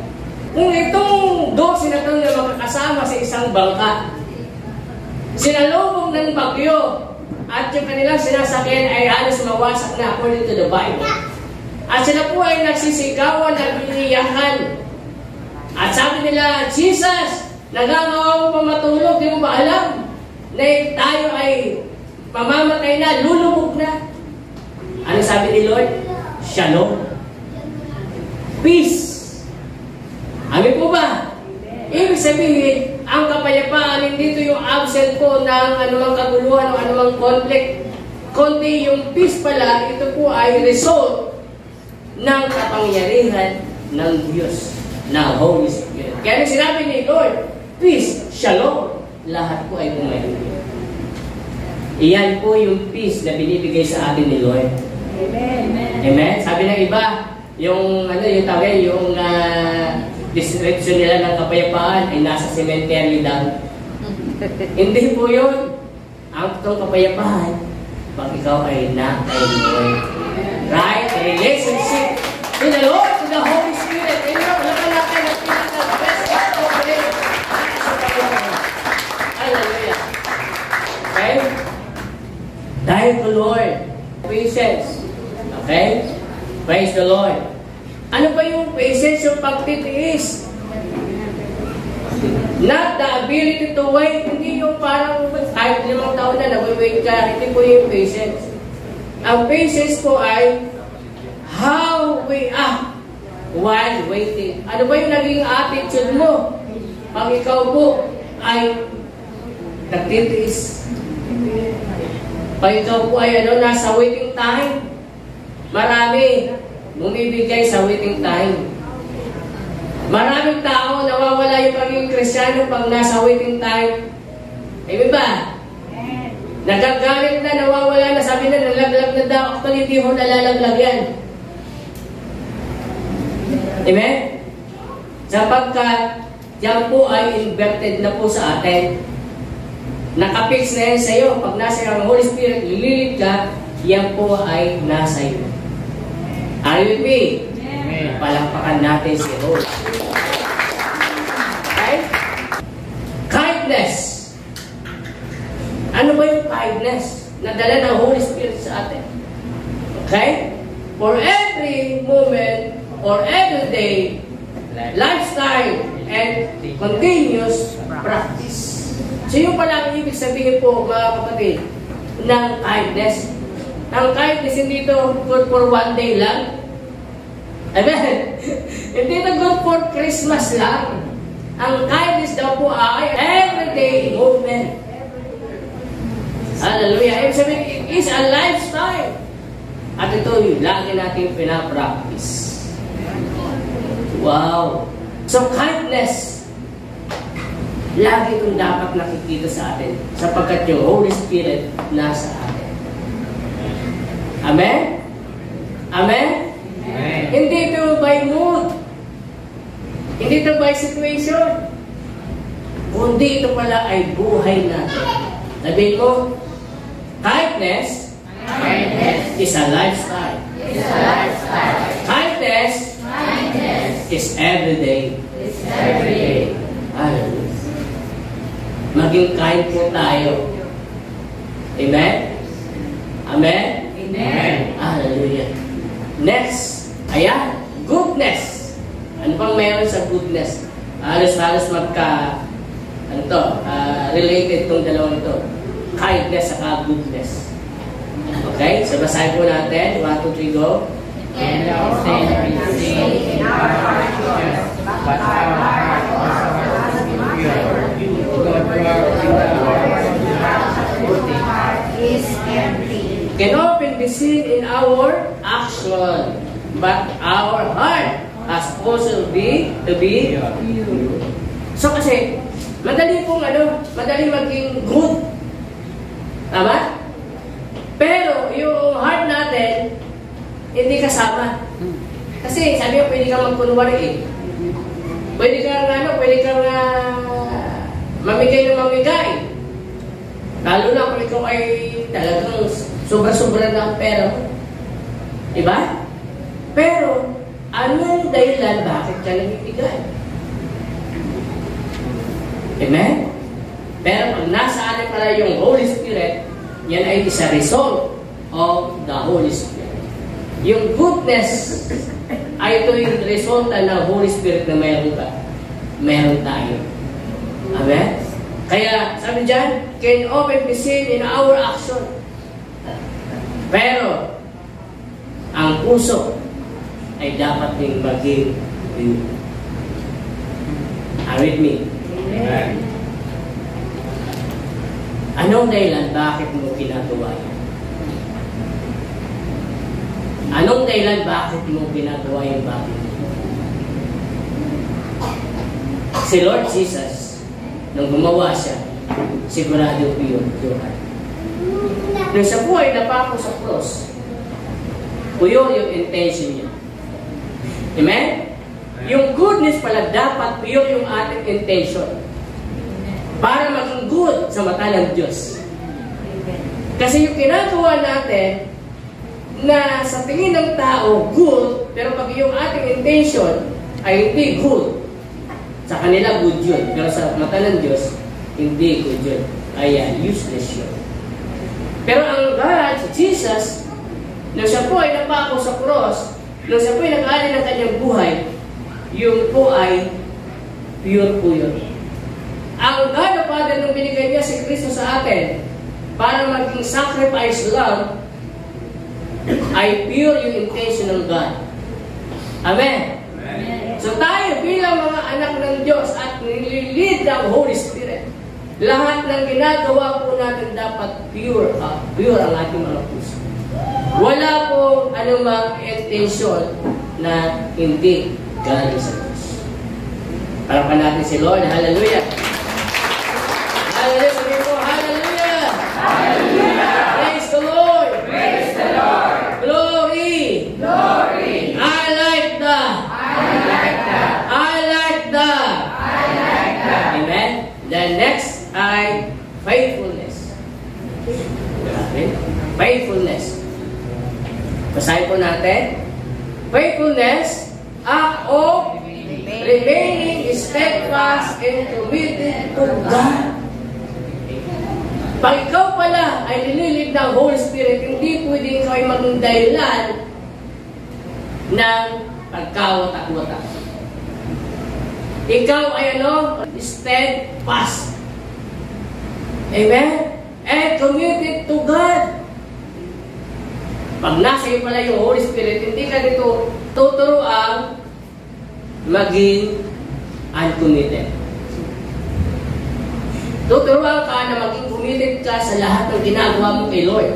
Kung itong 12 na ito na makakasama sa isang bangka, sinalubong ng bagyo, at yung kanilang sinasakyan ay halos mawasak na according to the Bible. At sila po ay nagsisigawan at iniyakan. At sabi nila, Jesus, nagagawa mo pa matulog, di mo ba alam na tayo ay mamamatay na, lulubog na? Ano sabi ni Lord? Shalom. Peace. Amin po ba? Ibig sabihin, ang kapayapaan, hindi ito yung absent po ng anumang kaguluhan o anumang conflict. Kundi yung peace pala, ito po ay result ng kapangyarihan ng Diyos, ng Holy Spirit. Kaya nung sinabi ni Lord, peace, shalom, lahat po ay pumayuhin. Iyan po yung peace na binibigay sa atin ni Lord. Amen. Amen. Sabi ng iba, yung description nila ng kapayapaan ay nasa cemetery daw. Hindi po yun. Ang itong kapayapaan, pag ikaw ay na-enjoy. Right? A relationship to the Lord, to the Holy Spirit. Laban natin ang pinaka-best offering. Hallelujah. Okay? Dahil to Lord, patience. Okay? Praise the Lord. Ano ba yung patience, yung pagtitiis? Not the ability to wait. Hindi yung parang kahit 5 taon na nag-wait ka. Hindi po yung patience. Ang patience po ay how we act while waiting. Ano ba yung naging attitude mo pag ikaw po ay nagtitiis? Pag ikaw po ay nasa waiting time, marami bumibigay sa waiting time. Maraming tao nawawala yung pagiging Kristiyano pag nasa waiting time. Amen ba? Nagagalit na, nawawala na, sabi na nalaglag na daw. Actually, hindi ho nalalaglag yan. Amen? Sapagkat yan po ay inverted na po sa atin. Nakapix na yan sa iyo. Pag nasa ang Holy Spirit, lililid ka, yan po ay nasa iyo. Are you with me?
Amen.
Palakpakan natin si Holy Spirit. Okay? Kindness. Ano ba yung kindness? Nadala ng Holy Spirit sa atin. Okay? For every moment or every day, lifestyle and continuous practice. So yung pala ang ibig sabihin po, mga kapatid, ng kindness. Ang kindness hindi ito good for one day lang. Amen? Hindi ito good for Christmas lang. Ang kindness daw po ay everyday movement. Hallelujah. Ibig sabihin, it is a lifestyle. At ito yung lagi natin pinapractice. Wow! So kindness, lagi itong dapat nakikita sa atin sapagkat yung Holy Spirit nasa atin. Amen? Amen?
Amen.
Hindi ito by mood. Hindi ito by situation. Kundi ito pala ay buhay natin. Sabihin mo, kindness is a lifestyle. Kindness is everyday. Hallelujah. Maging kind po tayo. Amen? Amen?
Amen.
Hallelujah. Next, ayan, goodness. Ano pang meron sa goodness? Halos related tong dalawang ito. Kindness at goodness. Okay, so basahin po natin. 1, 2, 3, go.
And our sin in our heart yours, but our heart also is empty.
Cannot be seen in our action, but our heart has also to be pure. So kasi, madali maging good. Tama? Pero yung heart natin, hindi kasama. Kasi sabi ko, pwede kang magkunwari eh. Pwede kang mamigay ng mamigay. Lalo na kung ikaw ay talagang sobra-sobra na ang pera mo. Diba? Pero, anong dahilan bakit ka nagibigay? Amen? Pero pag nasa atin pala yung Holy Spirit, yan ay isa result of the Holy Spirit. Yung goodness ay ito yung resulta ng Holy Spirit na meron tayo. Amen? Kaya, sabi dyan, can often be seen in our action. Pero, ang puso ay dapat din maging pure. Are with me?
Amen.
Anong dahilan bakit mo ginagawa yan? Anong dahilan bakit mo ginagawa yung bagay? Si Lord Jesus, nung gumawa siya, sigurado pure heart. Nung siya po ay napako sa cross, pure yung intention niya. Amen? Yung goodness pala dapat pure yung ating intention. Para maging good sa mata ng Diyos. Kasi yung ginagawa natin na sa tingin ng tao good, pero pag yung ating intention ay hindi good, sa kanila good yun, pero sa mata ng Diyos hindi good yun, ay useless yun. Pero ang God, Jesus, nung siya po ay napako sa cross, nung siya po ay nag-alin ng kanyang buhay, yung po ay pure po yun. Ang God the Father nung binigay niya si Kristo sa atin para maging sacrifice love ay pure yung intention ng God. Amen?
Amen.
So tayo bilang mga anak ng Diyos at nililid ng Holy Spirit, lahat ng ginagawa po natin dapat pure ang ating mga puso. Wala pong anumang intention na hindi galing sa Diyos. Parapan natin si Lord. Hallelujah! Hallelujah! Sabihin mo, hallelujah!
Hallelujah!
Praise the Lord!
Praise the Lord!
Glory!
Glory!
I like the The next ay faithfulness. Okay? Faithfulness. Basahin po natin. Faithfulness, act of remaining steadfast and committed to God. Pag ikaw pala ay nililid ng Holy Spirit, hindi pwedeng ikaw ay maging dahilan ng pagkawatak-watak. Ikaw ay steadfast. Amen? And committed to God. Pag nasa iyo pala yung Holy Spirit, hindi ka dito tuturuan maging uncommitted. Tuturuan ka na maging committed ka sa lahat ng ginagawa mo kay Lord.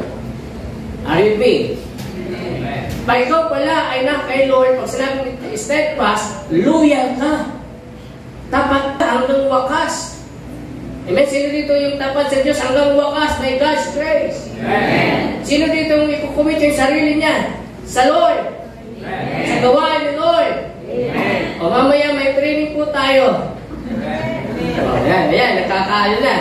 Are you with me? Amen. Pag ikaw pala ay na kay Lord, pag sinabi steadfast, loyal ka. Tapat ka hanggang wakas. Amen? Sino dito yung tapat sa Diyos hanggang wakas by God's grace? Amen. Sino dito yung ikukumit yung sarili niya sa Lord? Amen. Sa gawain ni Lord? Amen. O mamaya may training po tayo. Ayan, nagkakaano na.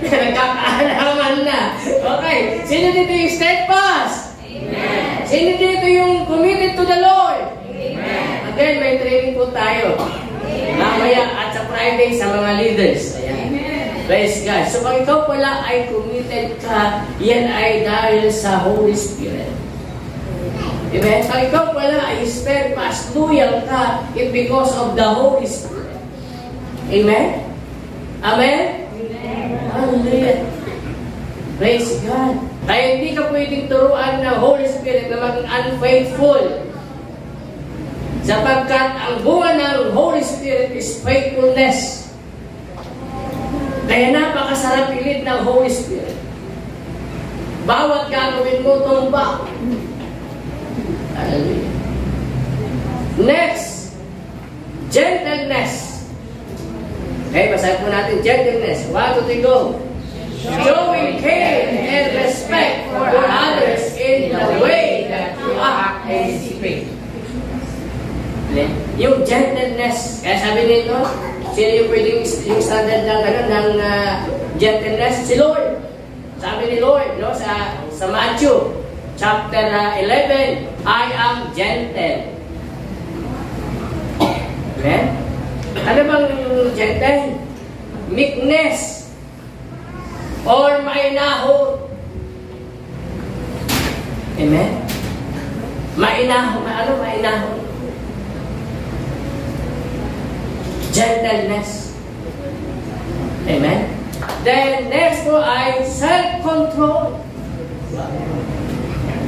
Nagkakaalaman na. Okay, sino dito yung steadfast? Amen. Sino dito yung committed to the Lord? Amen. Again, may training po tayo. Amen. Mamaya at sa Friday sa mga leaders. Ayan. Amen. Praise God. So kung ikaw pala ay committed ka, yan ay dahil sa Holy Spirit. Amen? Kung ikaw pala ay steadfast, loyal ka, it's because of the Holy Spirit. Amen? Amen? Amen. Hallelujah. Praise God. Kaya hindi ka pwedeng turuan ng Holy Spirit na maging unfaithful. Sapagkat ang bunga ng Holy Spirit is faithfulness. Kaya napakasarap ilid ng Holy Spirit. Bawat gagawin mo, tumba. Hallelujah. Next, gentleness. Okay, basahin po natin gentleness. 1, 2, 3, go. Showing care and respect for others in the way that you act and speak. Yung gentleness, kaya sabi nito, sino yung pwedeng yung standard ng gentleness? Si Lord. Sabi ni Lord, no, sa Matthew chapter 11, I am gentle. Amen? Ano bang gentle? Meekness or mainahon. Amen? Mainahon. Ano mainahon? Gentleness. Amen? Then next po ay self-control.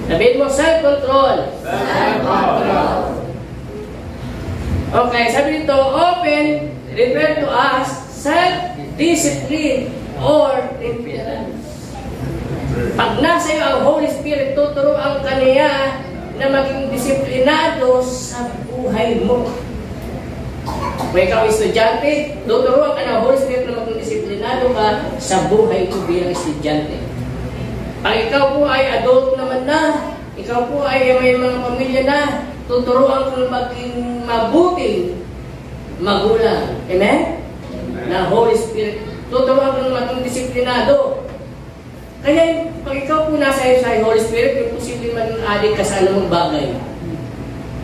Sabihin mo, self-control. Self-control. Okay, sabi dito, often refer to as self-discipline or temperance. Pag nasa iyo ang Holy Spirit, tuturuan ka niya na maging disiplinado sa buhay mo. Kung ikaw estudyante, tuturuan ka ng Holy Spirit na maging disiplinado ka sa buhay mo bilang estudyante. Pag ikaw po ay adult naman na, ikaw po ay may mga pamilya na, tuturuan kang maging mabuting magulang. Amen? Na Holy Spirit. Tuturuan kang maging disiplinado. Kaya pag ikaw po nasa iyo sa Holy Spirit, yung posibleng maging adik ka sa anumang bagay.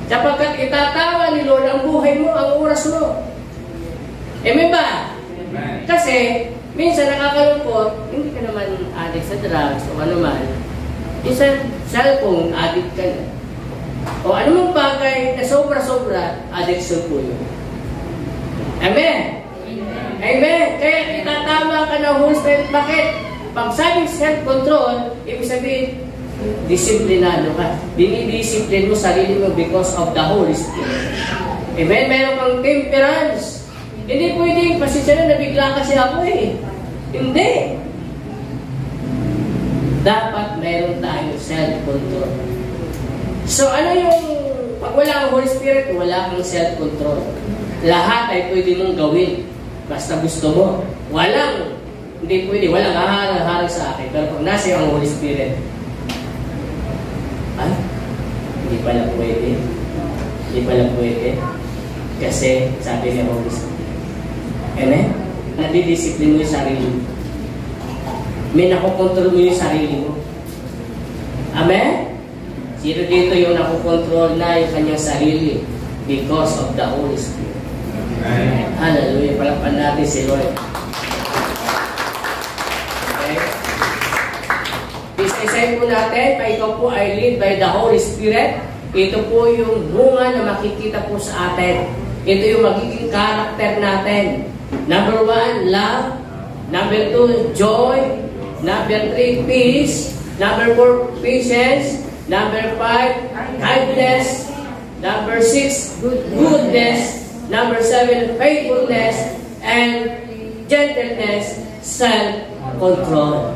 Sapagkat itatawa ni Lord ang buhay mo, ang oras mo. Amen ba? Amen. Kasi, minsan nakakalungkot, hindi ka naman adik sa drugs o ano man. Minsan, cellphone, adik ka na. O anumang bagay na sobra-sobra, addiction po yun. Amen? Amen? Amen. Kaya itatama ka ng Holy Spirit. Bakit? Pag sabing self-control, ibig sabihin, disiplinado ka. Dinidisiplin mo sarili mo because of the Holy Spirit. Amen? Meron kang temperance. Hindi pwedeng, pasensya na, nabigla kasi ako eh. Hindi. Dapat meron tayong self-control. So ano yung, pag wala kang Holy Spirit, wala kang self-control. Lahat ay pwede mong gawin. Basta gusto mo. Hindi pwede, walang haharang sa akin. Pero pag nasa iyo ang Holy Spirit, hindi pala pwede. Hindi pala pwede. Kasi sabi niya Holy Spirit. Amen? nadidisiplin mo yung sarili mo. May nakokontrol mo yung sarili mo. Amen? Sino dito yung nakokontrol na yung kanyang sarili because of the Holy Spirit? Amen. Hallelujah. Palakpan natin si Lord. Okay? Isa-isayin po natin, pa ikaw po ay lead by the Holy Spirit. Ito po yung bunga na makikita po sa atin. Ito yung magiging character natin. Number 1, love. Number 2, joy. Number 3, peace. Number 4, patience. Number 5, kindness. Number 6, goodness. Number 7, faithfulness. And gentleness, self-control.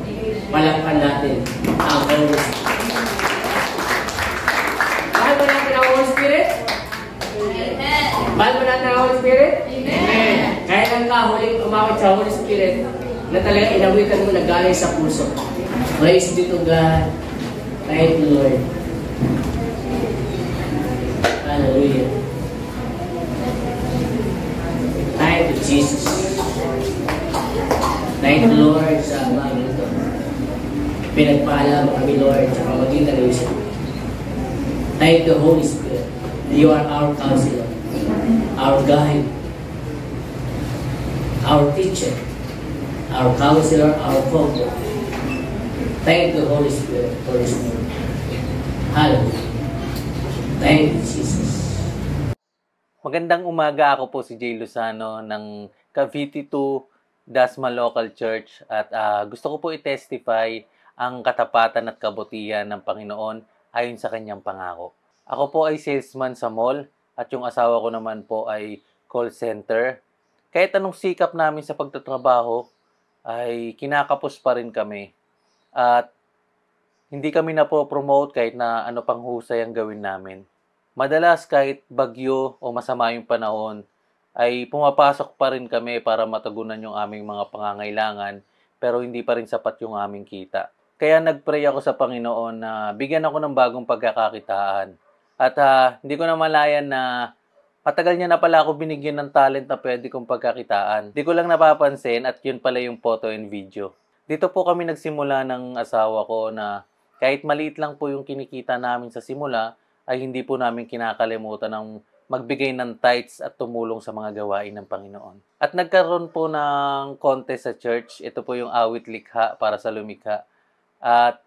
Palakpan natin ang Holy Spirit. Mahal ba natin ang Holy Spirit?
Amen.
Mahal ba natin ang Holy Spirit?
Amen.
Kaya lang ka huling umawit sa Holy Spirit na talagang inawitan mo na galing sa puso. Praise be to God. Thank you, Lord. Hallelujah. Thank you, Jesus. Thank you, Lord, sa bagay ito. Pinagpala mo kami, Lord, sa pamagitan ng Diyos. Thank you, Holy Spirit. You are our counselor, our guide, our teacher, our counselor, our comfort. Thank you, Holy Spirit, for this morning. Hallelujah. Thank you, Jesus.
Magandang umaga, ako po si Jay Lozano ng Cavite 2 Dasma Local Church at gusto ko po i-testify ang katapatan at kabutihan ng Panginoon ayon sa kanyang pangako. Ako po ay salesman sa mall at yung asawa ko naman po ay call center. Kahit anong sikap namin sa pagtatrabaho ay kinakapos pa rin kami at hindi kami na po promote kahit na ano pang husay ang gawin namin. Madalas kahit bagyo o masama yung panahon ay pumapasok pa rin kami para matagunan yung aming mga pangangailangan pero hindi pa rin sapat yung aming kita. Kaya nagpray ako sa Panginoon na bigyan ako ng bagong pagkakakitaan. At hindi ko na malayan na matagal niya na pala ako binigyan ng talent na pwede kong pagkakitaan. Di ko lang napapansin at yun pala yung photo and video. Dito po kami nagsimula ng asawa ko na kahit maliit lang po yung kinikita namin sa simula, ay hindi po namin kinakalimutan ng magbigay ng tithes at tumulong sa mga gawain ng Panginoon. At nagkaroon po ng contest sa church. Ito po yung awit likha para sa lumikha. At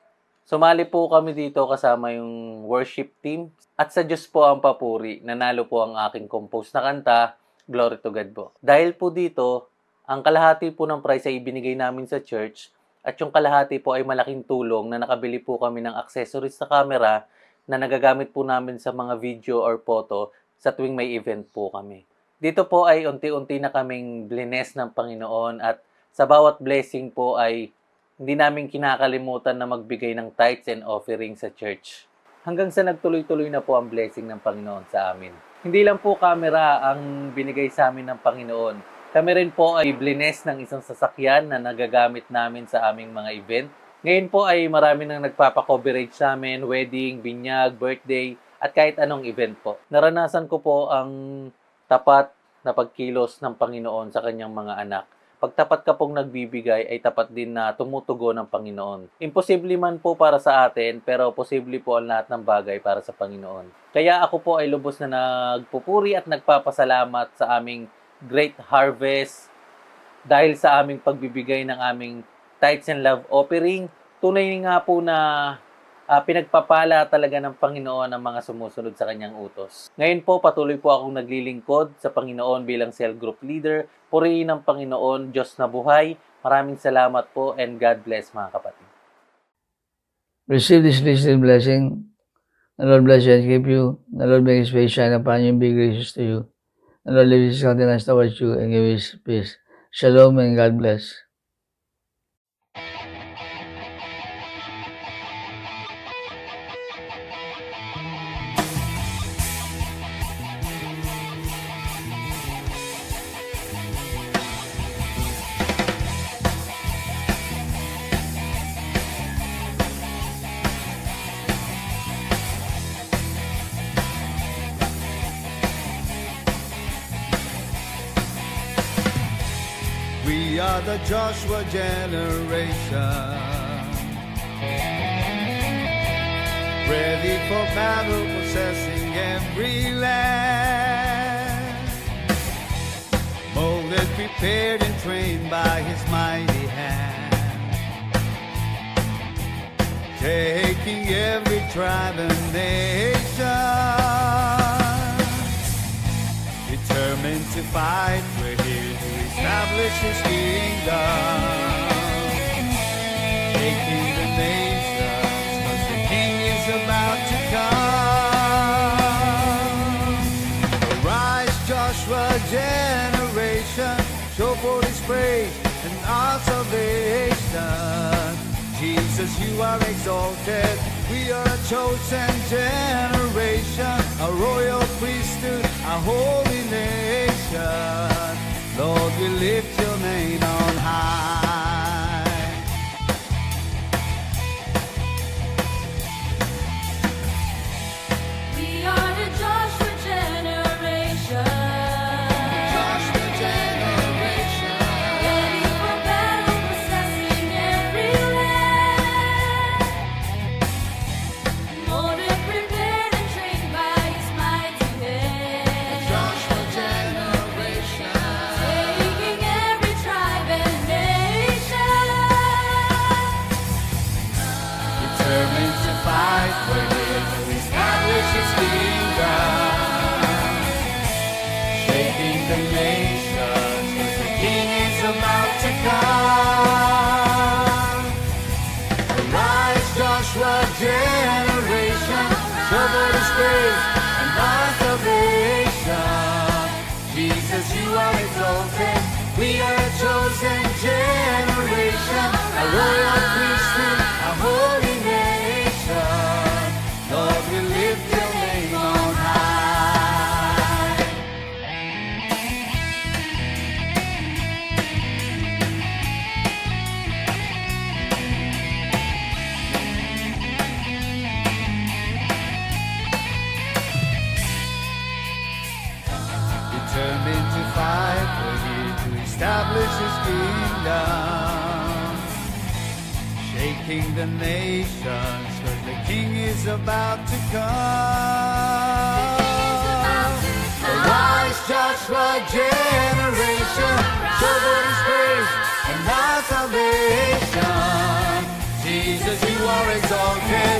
sumali po kami dito kasama yung worship team. At sa Diyos po ang papuri. Nanalo po ang aking compose na kanta, Glory to God po. Dahil po dito, ang kalahati po ng prize ay ibinigay namin sa church. At yung kalahati po ay malaking tulong na nakabili po kami ng accessories sa camera na nagagamit po namin sa mga video or photo sa tuwing may event po kami. Dito po ay unti-unti na kaming blines ng Panginoon at sa bawat blessing po ay hindi namin kinakalimutan na magbigay ng tithes and offering sa church. Hanggang sa nagtuloy-tuloy na po ang blessing ng Panginoon sa amin. Hindi lang po camera ang binigay sa amin ng Panginoon. Kami rin po ay blines ng isang sasakyan na nagagamit namin sa aming mga event. Ngayon po ay marami nang nagpapa-coverage sa amin, wedding, binyag, birthday, at kahit anong event po. Naranasan ko po ang tapat na pagkilos ng Panginoon sa kanyang mga anak. Pag tapat ka pong nagbibigay, ay tapat din na tumutugon ng Panginoon. Imposible man po para sa atin, pero posible po ang lahat ng bagay para sa Panginoon. Kaya ako po ay lubos na nagpupuri at nagpapasalamat sa aming great harvest dahil sa aming pagbibigay ng aming tithes and love offering. Tunay nga po na pinagpapala talaga ng Panginoon ang mga sumusunod sa kanyang utos. Ngayon po, patuloy po akong naglilingkod sa Panginoon bilang cell group leader. Purihin ng Panginoon, Diyos na buhay. Maraming salamat po and God bless mga kapatid.
Receive this blessing. The Lord bless you and keep you. The Lord make His face shine upon you and be gracious to you. The Lord lift His countenance towards you and give His peace. Shalom and God bless.
We are the Joshua generation, ready for battle, possessing every land. Molded, prepared, and trained by His mighty hand, taking every tribe and nation. Determined to fight, we're here to establish His kingdom, taking the nations, 'cause the King is about to come. Arise, Joshua generation, show forth His praise and our salvation. Jesus, you are exalted. We are a chosen generation, a royal priesthood, a holy nation. Lord, we lift your name on high.
We are the Joshua generation. Joshua generation. Ready for battle, possessing every land. Molded, prepared, and trained by His mighty hand. Joshua generation. Taking every tribe and nation.
Determined to fight, we're here to establish His kingdom, shaking the nations, 'cause the King is about to come. Arise, Joshua generation, show forth His grace and our salvation. Jesus, you are exalted. We are a chosen generation, a royal priesthood, a holy nation. Lord, we lift your name on high. Determined to fight, we're here to establish His kingdom, shaking the nations, 'cause the King is about to come. Arise, Joshua generation, show forth His grace and our salvation. Jesus, you are exalted.